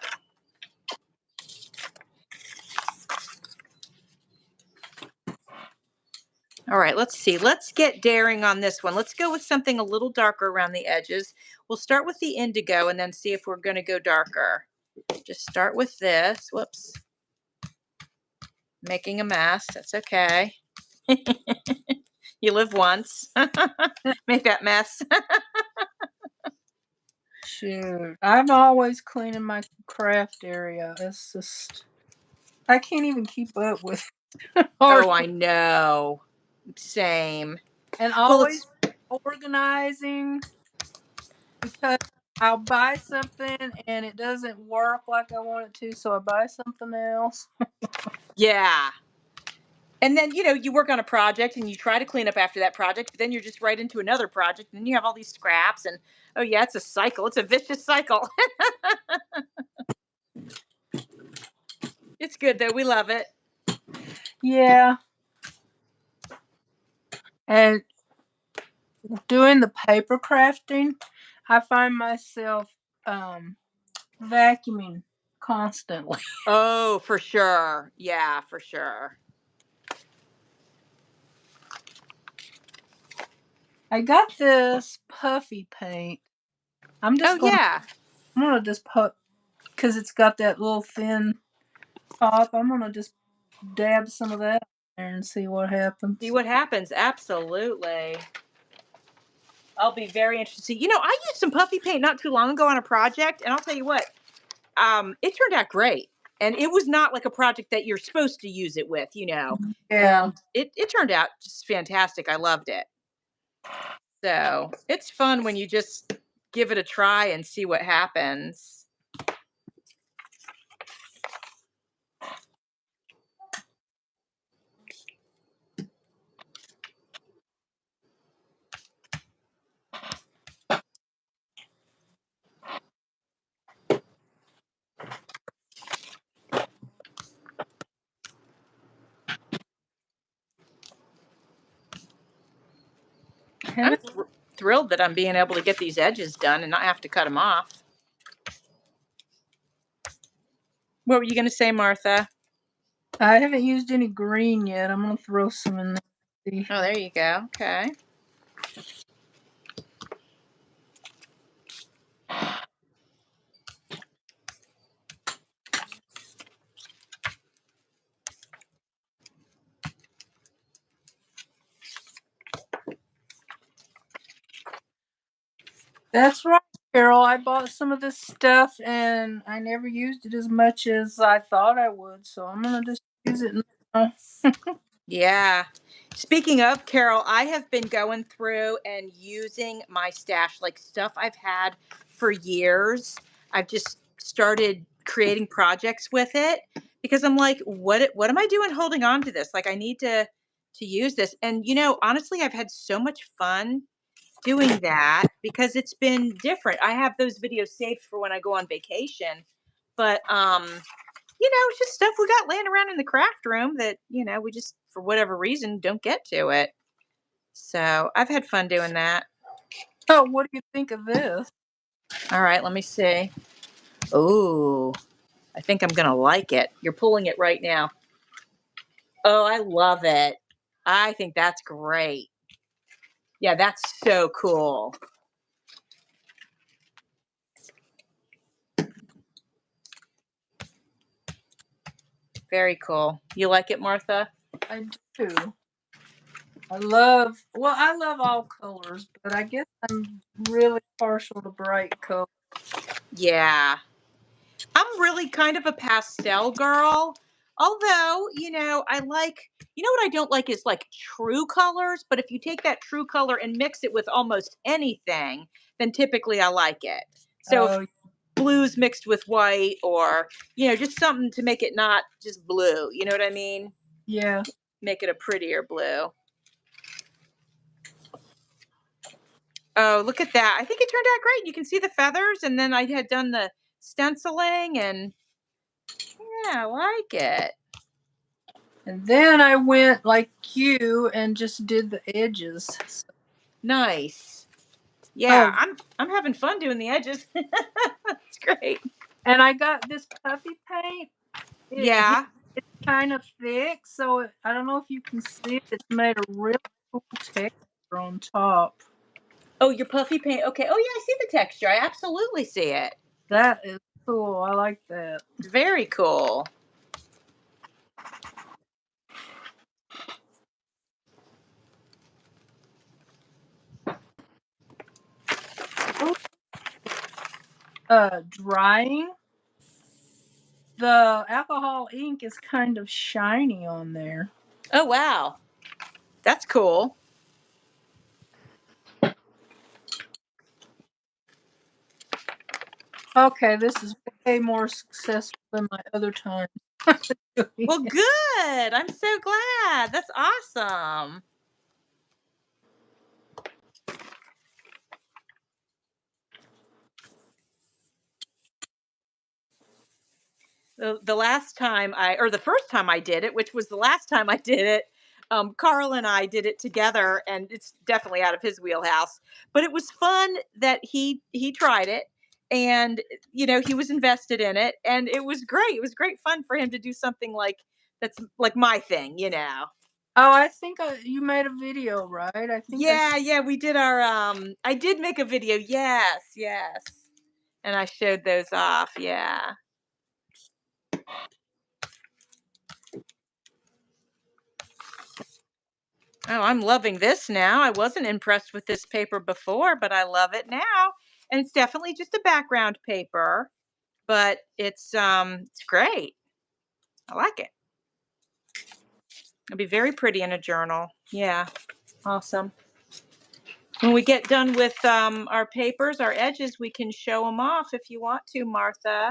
All right. Let's see. Let's get daring on this one. Let's go with something a little darker around the edges. We'll start with the indigo and then see if we're going to go darker. Just start with this. Whoops. Making a mess. That's okay. You live once. Make that mess. Shoot, I'm always cleaning my craft area. It's just I can't even keep up with Oh, hardly, I know. Same. and Well, always it's organizing because I'll buy something and it doesn't work like I want it to, so I buy something else. yeah. And then, you work on a project and you try to clean up after that project, but then you're just right into another project and then you have all these scraps and oh yeah, it's a cycle. It's a vicious cycle. It's good though. We love it. Yeah, and doing the paper crafting, I find myself um vacuuming constantly. Oh, for sure. Yeah, for sure. I got this puffy paint. I'm Oh just gonna yeah. I'm gonna just put because it's got that little thin top. I'm gonna just dab some of that in there and see what See happens. what happens. Absolutely. I'll be very interested. I used some puffy paint not too long ago on a project, and I'll tell you what, it turned out great. And it was not like a project that you're supposed to use it with. Yeah. And it turned out just fantastic. I loved it. So it's fun when you just give it a try and see what happens. I'm Haven't thrilled that I'm being able to get these edges done and not have to cut them off. What were you going to say, Martha? I haven't used any green yet. I'm gonna throw some in there. See. Oh, there you go. Okay. That's right, Carol. I bought some of this stuff and I never used it as much as I thought I would. So I'm gonna just use it now. Yeah. Speaking of, Carol, I have been going through and using my stash, like stuff I've had for years. I've just started creating projects with it because I'm like, what am I doing holding on to this? Like I need to to use this. And, you know, honestly, I've had so much fun doing that because it's been different. I have those videos saved for when I go on vacation, but you know, it's just stuff we got laying around in the craft room that, you know, we just for whatever reason don't get to it. So, I've had fun doing that. Oh, what do you think of this? All right, let me see. Oh, I think I'm going to like it. You're pulling it right now. Oh, I love it. I think that's great. Yeah, that's so cool. Very cool. You like it, Martha? I do. I love all colors, but I guess I'm really partial to bright color. Yeah. I'm really kind of a pastel girl. Although, you know, you know what I don't like is like true colors, but if you take that true color and mix it with almost anything, then typically I like it. So if Oh, blues mixed with white or, you know, just something to make it not just blue, you know what I mean? yeah. Make it a prettier blue. Oh, look at that. I think it turned out great. You can see the feathers, and then I had done the stenciling, and yeah, I like it. And then I went like you and just did the edges. Nice. Yeah, Oh, I'm having fun doing the edges. It's great. and I got this puffy paint. Yeah. It's kind of thick, so I don't know if you can see it. It's made a really cool texture on top. Oh, your puffy paint. Okay. Oh, yeah, I see the texture. I absolutely see it. That is cool. I like that. Very cool. Ooh, drying. The alcohol ink is kind of shiny on there. Oh, wow. That's cool. Okay, this is way more successful than my other time. Well, good. I'm so glad. That's awesome. The last time or the first time I did it, which was the last time I did it, Carl and I did it together, and it's definitely out of his wheelhouse. But it was fun that he tried it, and you know he was invested in it, and it was great. It was great fun for him to do something like that's like my thing, you know. Oh, I think you made a video, right? I think I. Yeah, yeah, we did our. I did make a video. Yes, yes, and I showed those off. Yeah. Oh, I'm loving this now. I wasn't impressed with this paper before, but I love it now. And it's definitely just a background paper, but it's great. I like it. It'll be very pretty in a journal. Yeah, awesome. When we get done with our papers, our edges, we can show them off if you want to, Martha.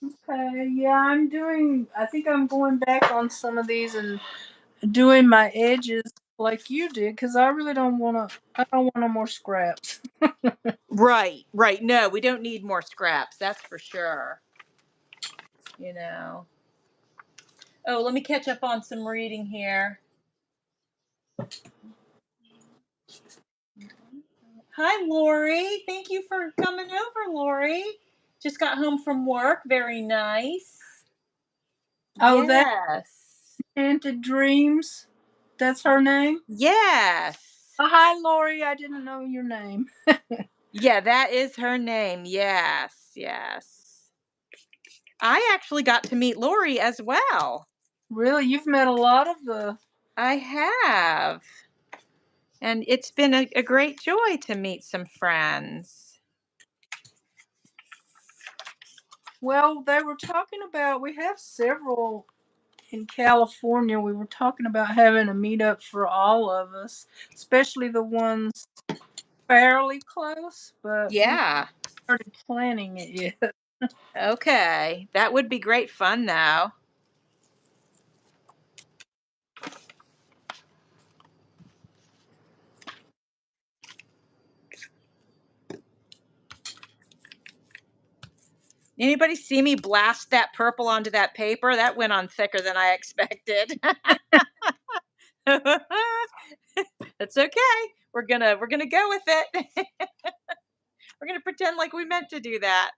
Okay, yeah, I'm doing. I think I'm going back on some of these and doing my edges like you did because I really don't want to. I don't want no more scraps. Right, right. No, we don't need more scraps. That's for sure. You know. Oh, let me catch up on some reading here. Hi, Lori. Thank you for coming over, Lori. Just got home from work. Very nice. Oh, that Yes. Enchanted Dreams. That's her name. Yes. Hi, Lori. I didn't know your name. Yeah, that is her name. Yes. Yes. I actually got to meet Lori as well. Really, you've met a lot of the. I have. And it's been a great joy to meet some friends. Well, they were talking about. We have several in California. We were talking about having a meetup for all of us, especially the ones fairly close, but we haven't Yeah. started planning it yet. Okay. That would be great fun, though. Anybody see me blast that purple onto that paper? That went on thicker than I expected. That's okay. We're gonna go with it. We're gonna pretend like we meant to do that.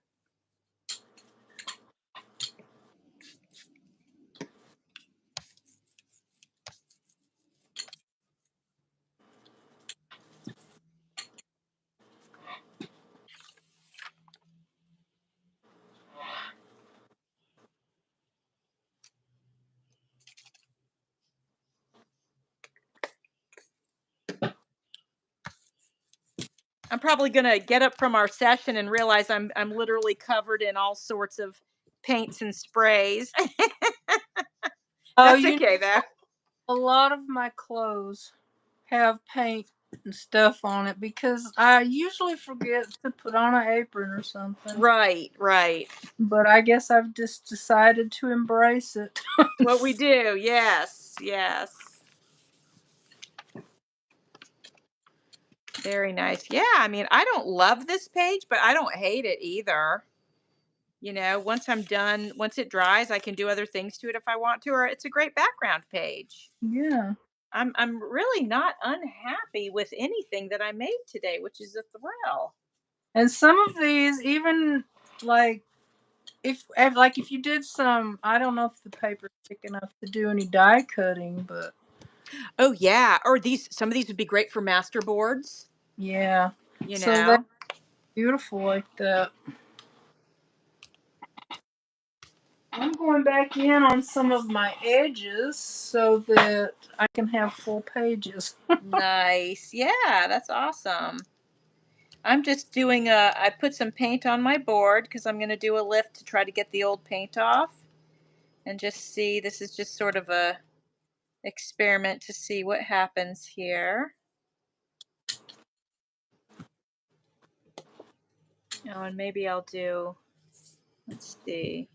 I'm probably gonna get up from our session and realize I'm literally covered in all sorts of paints and sprays. Oh, That's okay though. a lot of my clothes have paint and stuff on it because I usually forget to put on an apron or something. Right, right. But I guess I've just decided to embrace it. It's what we do. Yes, yes. Very nice. Yeah, I mean, I don't love this page, but I don't hate it either. Once I'm done, once it dries, I can do other things to it if I want to, or it's a great background page. Yeah. I'm really not unhappy with anything that I made today, which is a thrill. And some of these, even like if you did some, I don't know if the paper's thick enough to do any die cutting, but Oh yeah, or some of these would be great for master boards, yeah. you So that's know. beautiful like that. I'm going back in on some of my edges so that I can have full pages. Nice. Yeah, that's awesome. I'm just doing I put some paint on my board because I'm going to do a lift to try to get the old paint off and just see. This is just sort of a experiment to see what happens here. Oh, and maybe I'll do, let's see.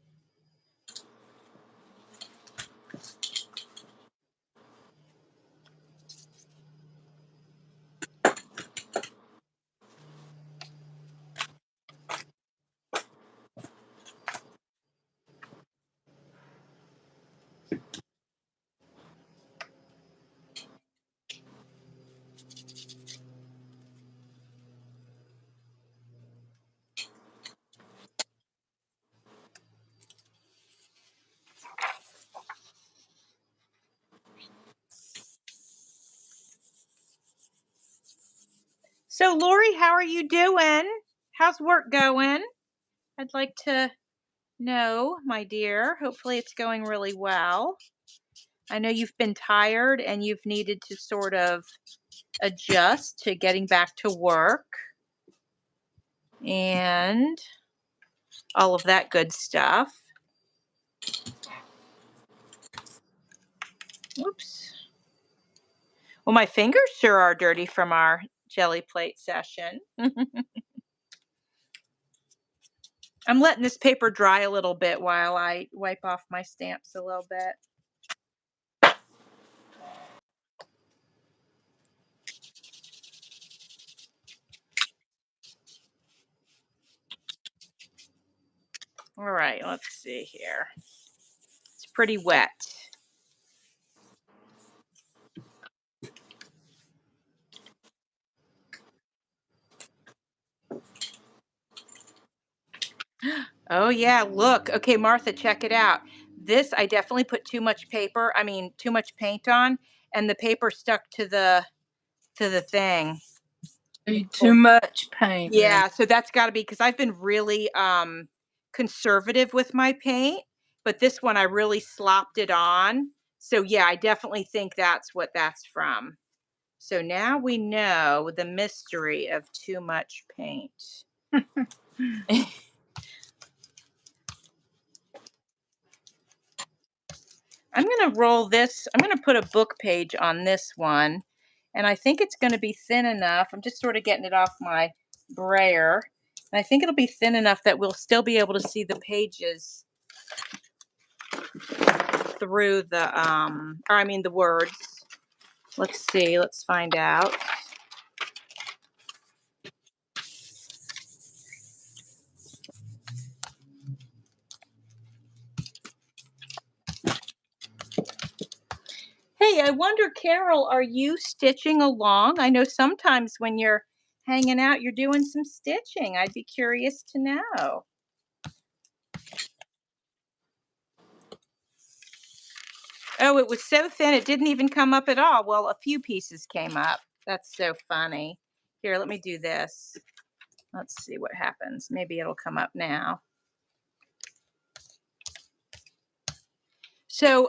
So, Lori, how are you doing? How's work going? I'd like to know, my dear. Hopefully, it's going really well. I know you've been tired and you've needed to sort of adjust to getting back to work and all of that good stuff. Oops. Well, my fingers sure are dirty from our jelly plate session. I'm letting this paper dry a little bit while I wipe off my stamps a little bit. All right, let's see here. It's pretty wet. Oh yeah, look. Okay, Martha, check it out. This, I definitely put too much too much paint on, and the paper stuck to the thing. Too much paint then. Yeah, so that's got to be because I've been really conservative with my paint, but this one I really slopped it on. So yeah, I definitely think that's what that's from. So now we know the mystery of too much paint. I'm going to roll this. I'm going to put a book page on this one, and I think it's going to be thin enough. I'm just sort of getting it off my brayer, and I think it'll be thin enough that we'll still be able to see the pages through the words. Let's see. Let's find out. Hey, I wonder, Carol, are you stitching along? I know sometimes when you're hanging out, you're doing some stitching. I'd be curious to know. Oh, it was so thin, it didn't even come up at all. Well, a few pieces came up. That's so funny. Here, let me do this. Let's see what happens. Maybe it'll come up now. So,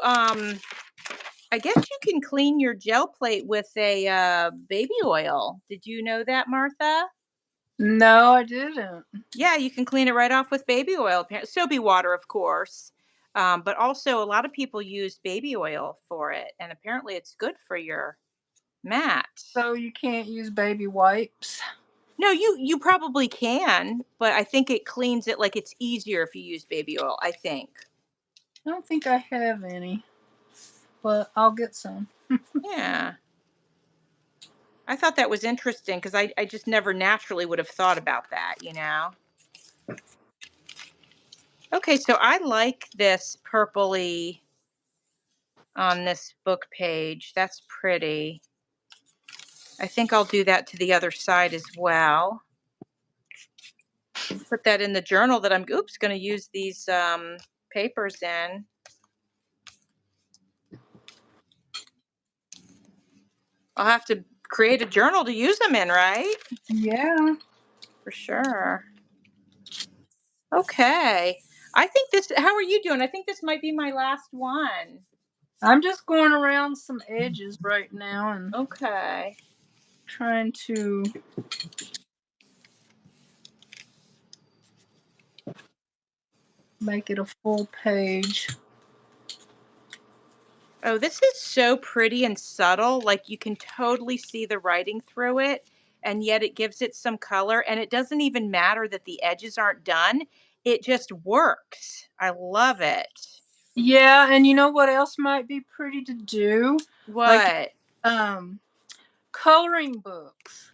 I guess you can clean your gel plate with a baby oil. Did you know that, Martha? No, I didn't. Yeah, you can clean it right off with baby oil. Soapy water, of course. But also, a lot of people use baby oil for it, and apparently, it's good for your mat. So you can't use baby wipes? No, you probably can, but I think it cleans it like it's easier if you use baby oil. I think. I don't think I have any, but I'll get some. Yeah, I thought that was interesting because I just never naturally would have thought about that. Okay, so I like this purpley on this book page. That's pretty. I think I'll do that to the other side as well. Put that in the journal that I'm going to use these papers in. I'll have to create a journal to use them in, right? Yeah. For sure. Okay. I think this, how are you doing? I think this might be my last one. I'm just going around some edges right now and Okay. trying to make it a full page. Oh, this is so pretty and subtle. Like you can totally see the writing through it, and yet it gives it some color. And it doesn't even matter that the edges aren't done, it just works. I love it. Yeah, and you know what else might be pretty to do? Like What? um coloring books.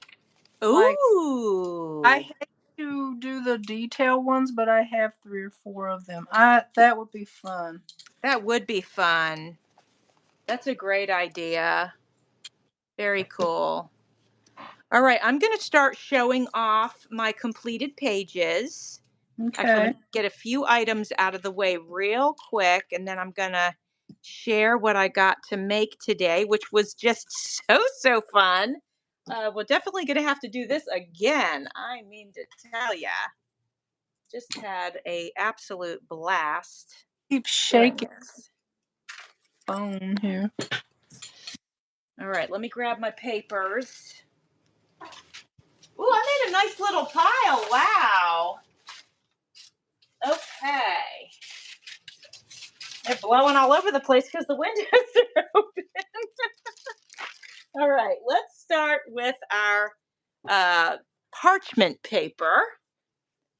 Like I Ooh, hate to do the detail ones, but I have 3 or 4 of them. I That would be fun. that would be fun. That's a great idea. Very cool. All right, I'm going to start showing off my completed pages. Actually, let Okay. me get a few items out of the way real quick, and then I'm going to share what I got to make today, which was just so fun. We're definitely going to have to do this again. I mean to tell ya, just had a absolute blast Keep doing shaking this. phone here. All right, let me grab my papers. Ooh, I made a nice little pile. Wow. Okay. They're blowing all over the place because the windows are open. All right, let's start with our parchment paper.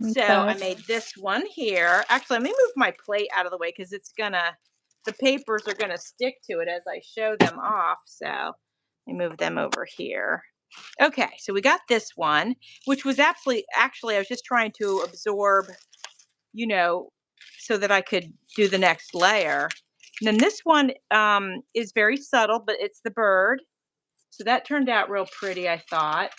So Okay. I made this one here. Actually, let me move my plate out of the way because the papers are gonna stick to it as I show them off. So let me move them over here. Okay, so we got this one, which was actually, I was just trying to absorb, you know, so that I could do the next layer. And then this one is very subtle, but it's the bird. So that turned out real pretty, I thought.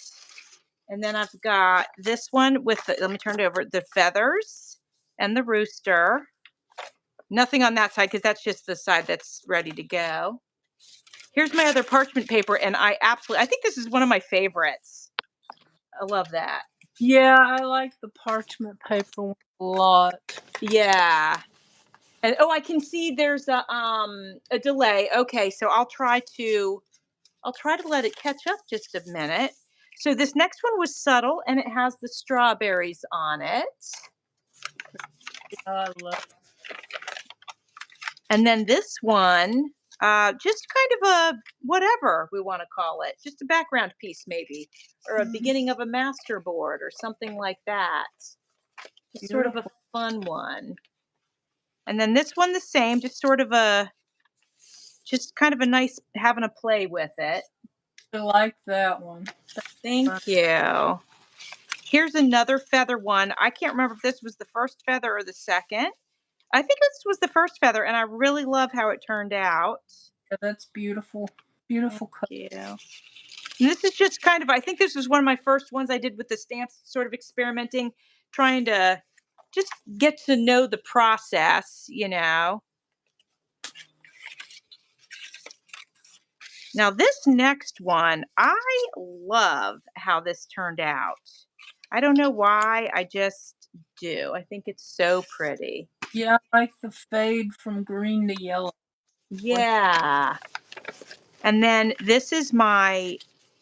And then I've got this one with let me turn it over, the feathers and the rooster. Nothing on that side because that's just the side that's ready to go. Here's my other parchment paper, and I think this is one of my favorites. I love that. Yeah, I like the parchment paper one a lot. Yeah. And oh, I can see there's a delay. Okay, so I'll try to let it catch up just a minute. So this next one was subtle and it has the strawberries on it. Yeah, I love. And then this one, just kind of a whatever we want to call it, just a background piece maybe, or a beginning of a masterboard or something like that. Just sort of a Beautiful. fun one. And then this one the same, just kind of a nice having a play with it. I like that one. Fun. Thank you. Here's another feather one. I can't remember if this was the first feather or the second. I think this was the first feather, and I really love how it turned out. Yeah, that's beautiful. Thank Beautiful color. you. And this is just kind of, I think this was one of my first ones I did with the stamps, sort of experimenting, trying to just get to know the process, you know. Now, this next one, I love how this turned out. I don't know why, I just do. I think it's so pretty. Yeah, I like the fade from green to yellow. Like, Yeah. And then this is my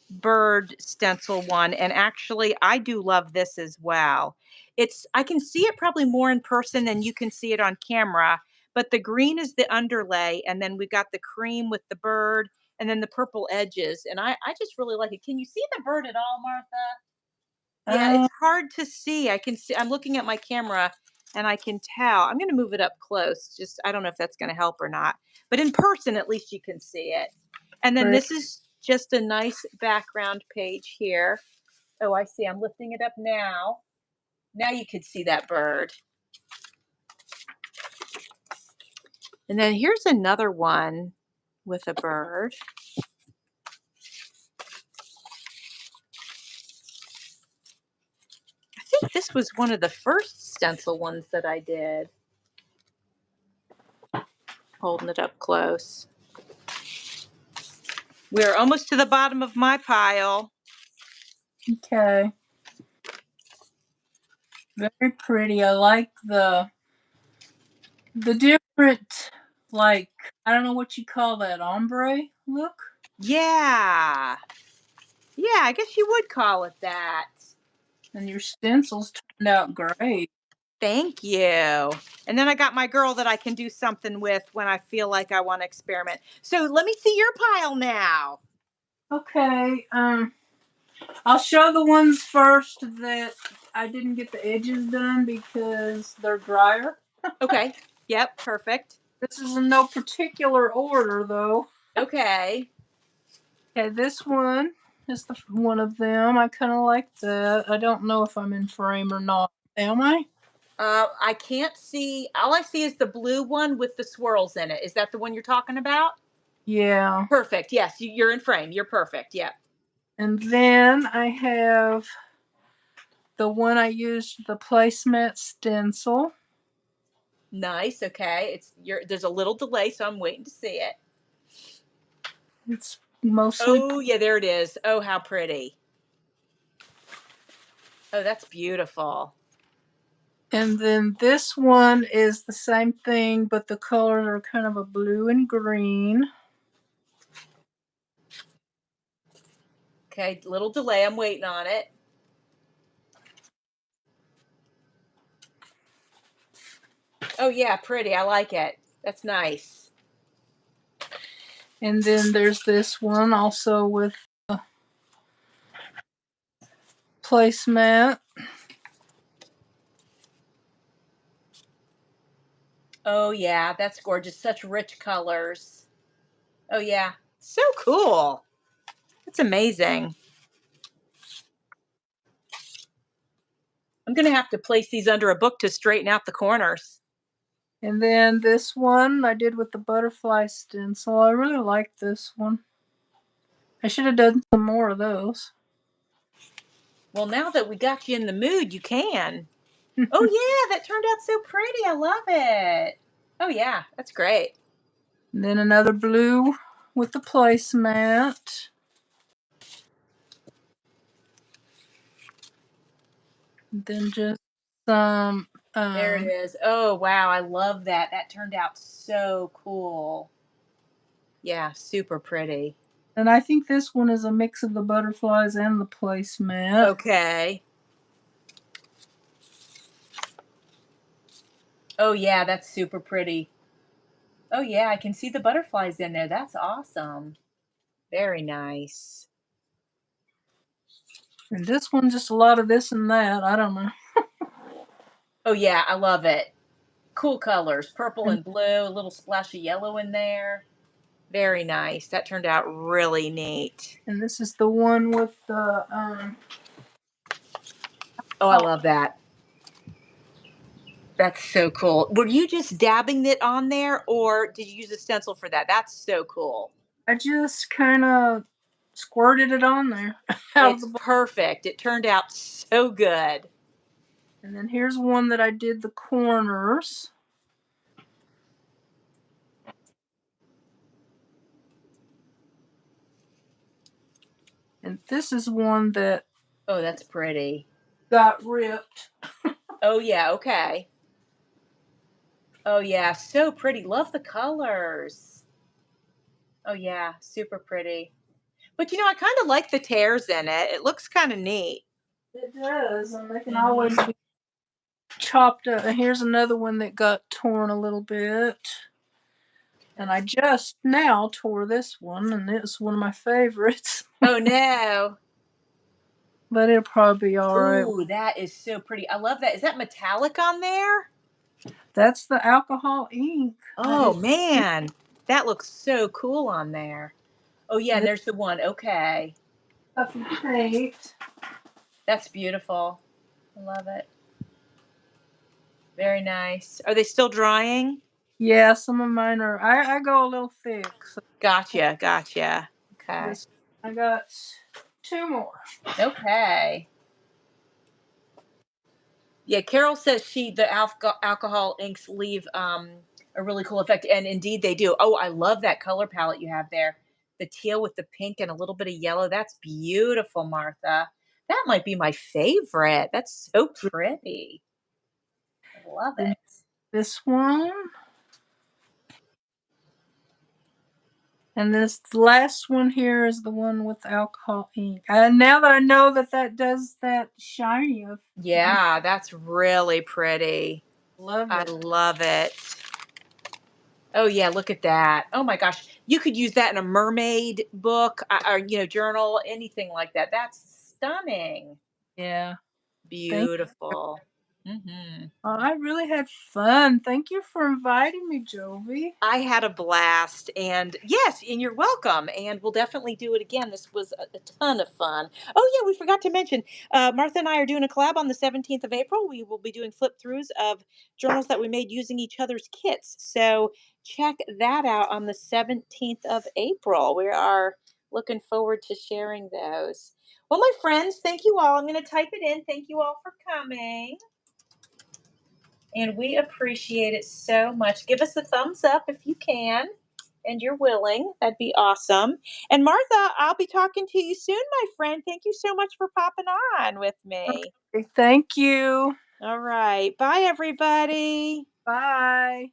bird stencil one, and actually I do love this as well. I can see it probably more in person than you can see it on camera, but the green is the underlay, and then we got the cream with the bird, and then the purple edges, and I just really like it. Can you see the bird at all, Martha? Yeah, uh, it's hard to see. I can see, I'm looking at my camera and I can tell. I'm going to move it up close. Just, I don't know if that's going to help or not. But in person, at least you can see it. And then pretty. this is just a nice background page here. Oh, I see. I'm lifting it up now. Now you can see that bird. And then here's another one with a bird. I think this was one of the first stencil ones that I did. Holding it up close. We're almost to the bottom of my pile. Okay. Very pretty. I like the different, like, I don't know what you call that, ombre look. Yeah. Yeah, I guess you would call it that. And your stencils turned out great. Thank you. And then I got my girl that I can do something with when I feel like I want to experiment. So let me see your pile now. Okay. I'll show the ones first that I didn't get the edges done because they're drier. Okay. Yep, perfect. This is in no particular order, though. Okay. Okay, this one is one of them. I kind of like that. I don't know if I'm in frame or not. Am I? I can't see. All I see is the blue one with the swirls in it. Is that the one you're talking about? Yeah. Perfect. Yes, you're in frame. You're perfect. Yep. And then I have the one I used, the placemat stencil. Nice. Okay. There's a little delay, so I'm waiting to see it. It's mostly, Oh, yeah, there it is. Oh, how pretty. Oh, that's beautiful. and then this one is the same thing, but the colors are kind of a blue and green. Okay, little delay. I'm waiting on it. Oh, yeah, pretty. I like it. That's nice. And then there's this one also with a placemat. Oh, yeah, that's gorgeous. Such rich colors. Oh, yeah. So cool. That's amazing. I'm going to have to place these under a book to straighten out the corners. And then this one I did with the butterfly stencil. I really like this one. I should have done some more of those. Well, now that we got you in the mood, you can. Oh, yeah, that turned out so pretty. I love it. Oh, yeah, that's great. And then another blue with the placemat. Then just some There it is. Oh, wow. I love that. That turned out so cool. Yeah, super pretty. and I think this one is a mix of the butterflies and the placemat. Okay. Oh, yeah, that's super pretty. Oh, yeah, I can see the butterflies in there. That's awesome. Very nice. And this one just a lot of this and that. I don't know. Oh, yeah, I love it. Cool colors, purple And, and blue, a little splash of yellow in there. Very nice. That turned out really neat. and this is the one with the Oh, I love that. That's so cool. Were you just dabbing it on there, or did you use a stencil for that? That's so cool. I just kind of squirted it on there out of the It's box. perfect. It turned out so good. And then here's one that I did the corners. And this is one that Oh, that's pretty. got ripped. Oh, yeah, okay. Oh, yeah, so pretty. Love the colors. Oh, yeah, super pretty. But I kind of like the tears in it. It looks kind of neat. It does, and they can always Hmm. be chopped up. And here's another one that got torn a little bit. And I That's, just now tore this one, and it's one of my favorites. oh, no. But it'll probably be all right. Ooh, that is so pretty. I love that. Is that metallic on there? That's the alcohol ink. Oh, man. That looks so cool on there. Oh, yeah, and It's there's the one. Okay. puffy paint. That's beautiful. I love it. Very nice. Are they still drying? Yeah, some of mine are. I go a little thick. So Gotcha, gotcha. Okay. this, I got two more. Okay. Yeah, Carol says the alcohol inks leave a really cool effect, and indeed they do. Oh, I love that color palette you have there. The teal with the pink and a little bit of yellow. That's beautiful, Martha. That might be my favorite. That's so pretty. I love Then it. this one, and this last one here is the one with alcohol ink. And now that I know that that does that shiny, I Yeah, that's really pretty. love I it. love it. Oh yeah, look at that. Oh my gosh. You could use that in a mermaid book or journal, anything like that. That's stunning. Yeah. Thank you. Beautiful. Mhm. I really had fun. Thank you for inviting me, Jovi. I had a blast, and yes, and you're welcome. And we'll definitely do it again. This was a ton of fun. Oh yeah, we forgot to mention, Martha and I are doing a collab on the 17th of April. We will be doing flip throughs of journals that we made using each other's kits. So check that out on the 17th of April. We are looking forward to sharing those. Well, my friends, thank you all. I'm going to type it in. Thank you all for coming. And we appreciate it so much. Give us a thumbs up if you can and you're willing. That'd be awesome. And Martha, I'll be talking to you soon, my friend. Thank you so much for popping on with me. Okay, thank you. All right. Bye, everybody. Bye.